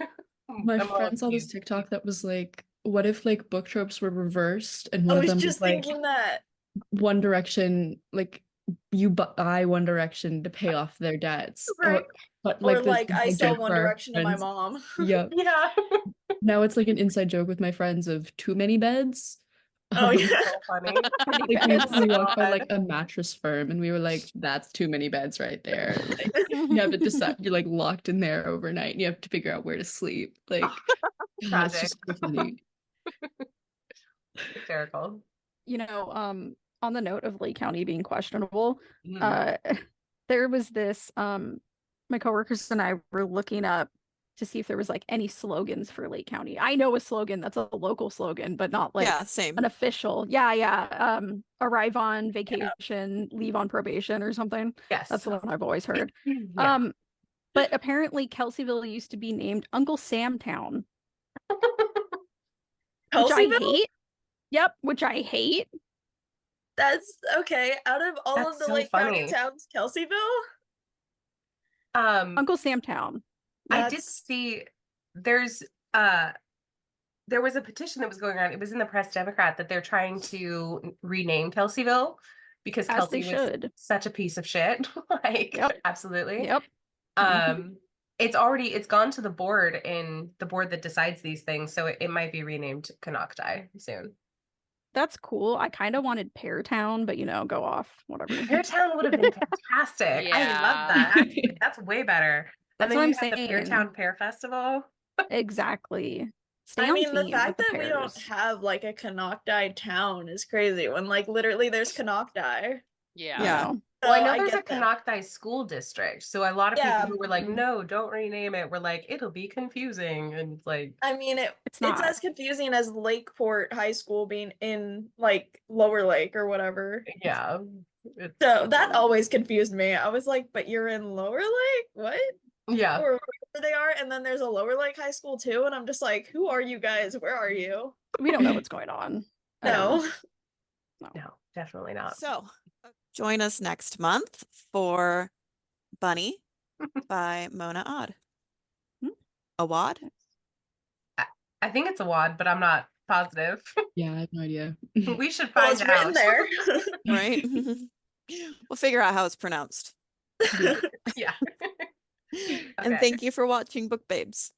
[SPEAKER 1] My
[SPEAKER 6] I'm all
[SPEAKER 1] friend saw this
[SPEAKER 6] confused.
[SPEAKER 1] TikTok that was like, what if like book tropes were reversed and
[SPEAKER 3] I
[SPEAKER 1] one of
[SPEAKER 3] was
[SPEAKER 1] them
[SPEAKER 3] just
[SPEAKER 1] was like
[SPEAKER 3] thinking that.
[SPEAKER 1] One Direction, like you buy One Direction to pay off their debts,
[SPEAKER 3] Right.
[SPEAKER 1] but
[SPEAKER 3] Or
[SPEAKER 1] like the
[SPEAKER 3] like I
[SPEAKER 1] inside
[SPEAKER 3] sell
[SPEAKER 1] joke
[SPEAKER 3] One
[SPEAKER 1] for our
[SPEAKER 3] Direction to my
[SPEAKER 1] friends.
[SPEAKER 3] mom.
[SPEAKER 1] Yeah,
[SPEAKER 6] Yeah.
[SPEAKER 1] now it's like an inside joke with my friends of too many beds.
[SPEAKER 3] Oh yeah.
[SPEAKER 6] So funny.
[SPEAKER 4] Many
[SPEAKER 1] Like
[SPEAKER 4] beds.
[SPEAKER 1] we walked by like
[SPEAKER 6] God.
[SPEAKER 1] a mattress firm and we were like, that's too many beds right there. Like you have to decide, you're like locked in there overnight and you have to figure out where to sleep. Like God, it's
[SPEAKER 6] Tragic.
[SPEAKER 1] just so funny.
[SPEAKER 6] Hysterical.
[SPEAKER 4] You know, on the note of Lake County being questionable,
[SPEAKER 6] Mm.
[SPEAKER 4] there was this my coworkers and I were looking up to see if there was like any slogans for Lake County. I know a slogan that's a local slogan, but not like
[SPEAKER 2] Yeah, same.
[SPEAKER 4] an official. Yeah. Arrive on vacation, leave on probation or something.
[SPEAKER 6] Yes.
[SPEAKER 4] That's the one I've always heard.
[SPEAKER 6] Yeah.
[SPEAKER 4] But apparently Kelseyville used to be named Uncle Sam Town, which I
[SPEAKER 3] Kelseyville?
[SPEAKER 4] hate. Yep, which I hate.
[SPEAKER 3] That's okay. Out of all
[SPEAKER 6] That's
[SPEAKER 3] of the
[SPEAKER 6] so
[SPEAKER 3] Lake County
[SPEAKER 6] funny.
[SPEAKER 3] towns, Kelseyville?
[SPEAKER 4] Uncle Sam Town.
[SPEAKER 6] I did
[SPEAKER 3] That's
[SPEAKER 6] see there's there was a petition that was going on. It was in the Press Democrat that they're trying to rename Kelseyville because
[SPEAKER 4] As they
[SPEAKER 6] Kelsey was
[SPEAKER 4] should.
[SPEAKER 6] such a piece of shit. Like,
[SPEAKER 4] Yep.
[SPEAKER 6] absolutely.
[SPEAKER 4] Yep. Mm-hmm.
[SPEAKER 6] It's gone to the board, and the board that decides these things, so it might be renamed Canocti soon.
[SPEAKER 4] That's cool. I kind of wanted Pear Town, but go off. Whatever.
[SPEAKER 6] Peartown would have been fantastic. I love that.
[SPEAKER 5] Yeah.
[SPEAKER 6] Actually, that's way better.
[SPEAKER 4] That's
[SPEAKER 6] And then
[SPEAKER 4] what
[SPEAKER 6] you
[SPEAKER 4] I'm
[SPEAKER 6] have the
[SPEAKER 4] saying.
[SPEAKER 6] Peartown Pear Festival.
[SPEAKER 4] Exactly. Stay
[SPEAKER 3] I
[SPEAKER 4] on
[SPEAKER 3] mean, the
[SPEAKER 4] theme
[SPEAKER 3] fact
[SPEAKER 4] with the
[SPEAKER 3] that we don't
[SPEAKER 4] pears.
[SPEAKER 3] have like a Canocti town is crazy when like literally there's Canocti.
[SPEAKER 5] Yeah.
[SPEAKER 4] Yeah.
[SPEAKER 6] Well, I
[SPEAKER 3] So
[SPEAKER 6] know there's a
[SPEAKER 3] get that.
[SPEAKER 6] Canocti school district, so a lot of people
[SPEAKER 3] Yeah.
[SPEAKER 6] who were like,
[SPEAKER 4] Mhm.
[SPEAKER 6] "No, don't rename it," were like, "It'll be confusing," and it's like,
[SPEAKER 3] I mean,
[SPEAKER 4] It's
[SPEAKER 3] it's
[SPEAKER 4] not.
[SPEAKER 3] as confusing as Lakeport High School being in like Lower Lake or whatever.
[SPEAKER 6] yeah, it's,
[SPEAKER 3] So that always confused me. I was like, but you're in Lower Lake? What?
[SPEAKER 6] yeah,
[SPEAKER 3] Or wherever they are, and then there's a Lower Lake High School too, and I'm just like, who are you guys? Where are you?
[SPEAKER 4] We don't know what's going on. ever.
[SPEAKER 3] No.
[SPEAKER 6] no, definitely not.
[SPEAKER 2] So join us next month for Bunny by Mona Odd. Awad?
[SPEAKER 6] I think it's a wad, but I'm not positive.
[SPEAKER 1] Yeah, I have no idea.
[SPEAKER 6] We should
[SPEAKER 3] Well,
[SPEAKER 6] find
[SPEAKER 3] it's written
[SPEAKER 6] out.
[SPEAKER 3] there.
[SPEAKER 2] Right? We'll figure out how it's pronounced.
[SPEAKER 6] Yeah.
[SPEAKER 2] And
[SPEAKER 6] Okay.
[SPEAKER 2] thank you for watching Book Babes.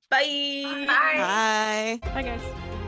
[SPEAKER 3] Bye.
[SPEAKER 6] Bye.
[SPEAKER 2] Bye.
[SPEAKER 4] Bye, guys.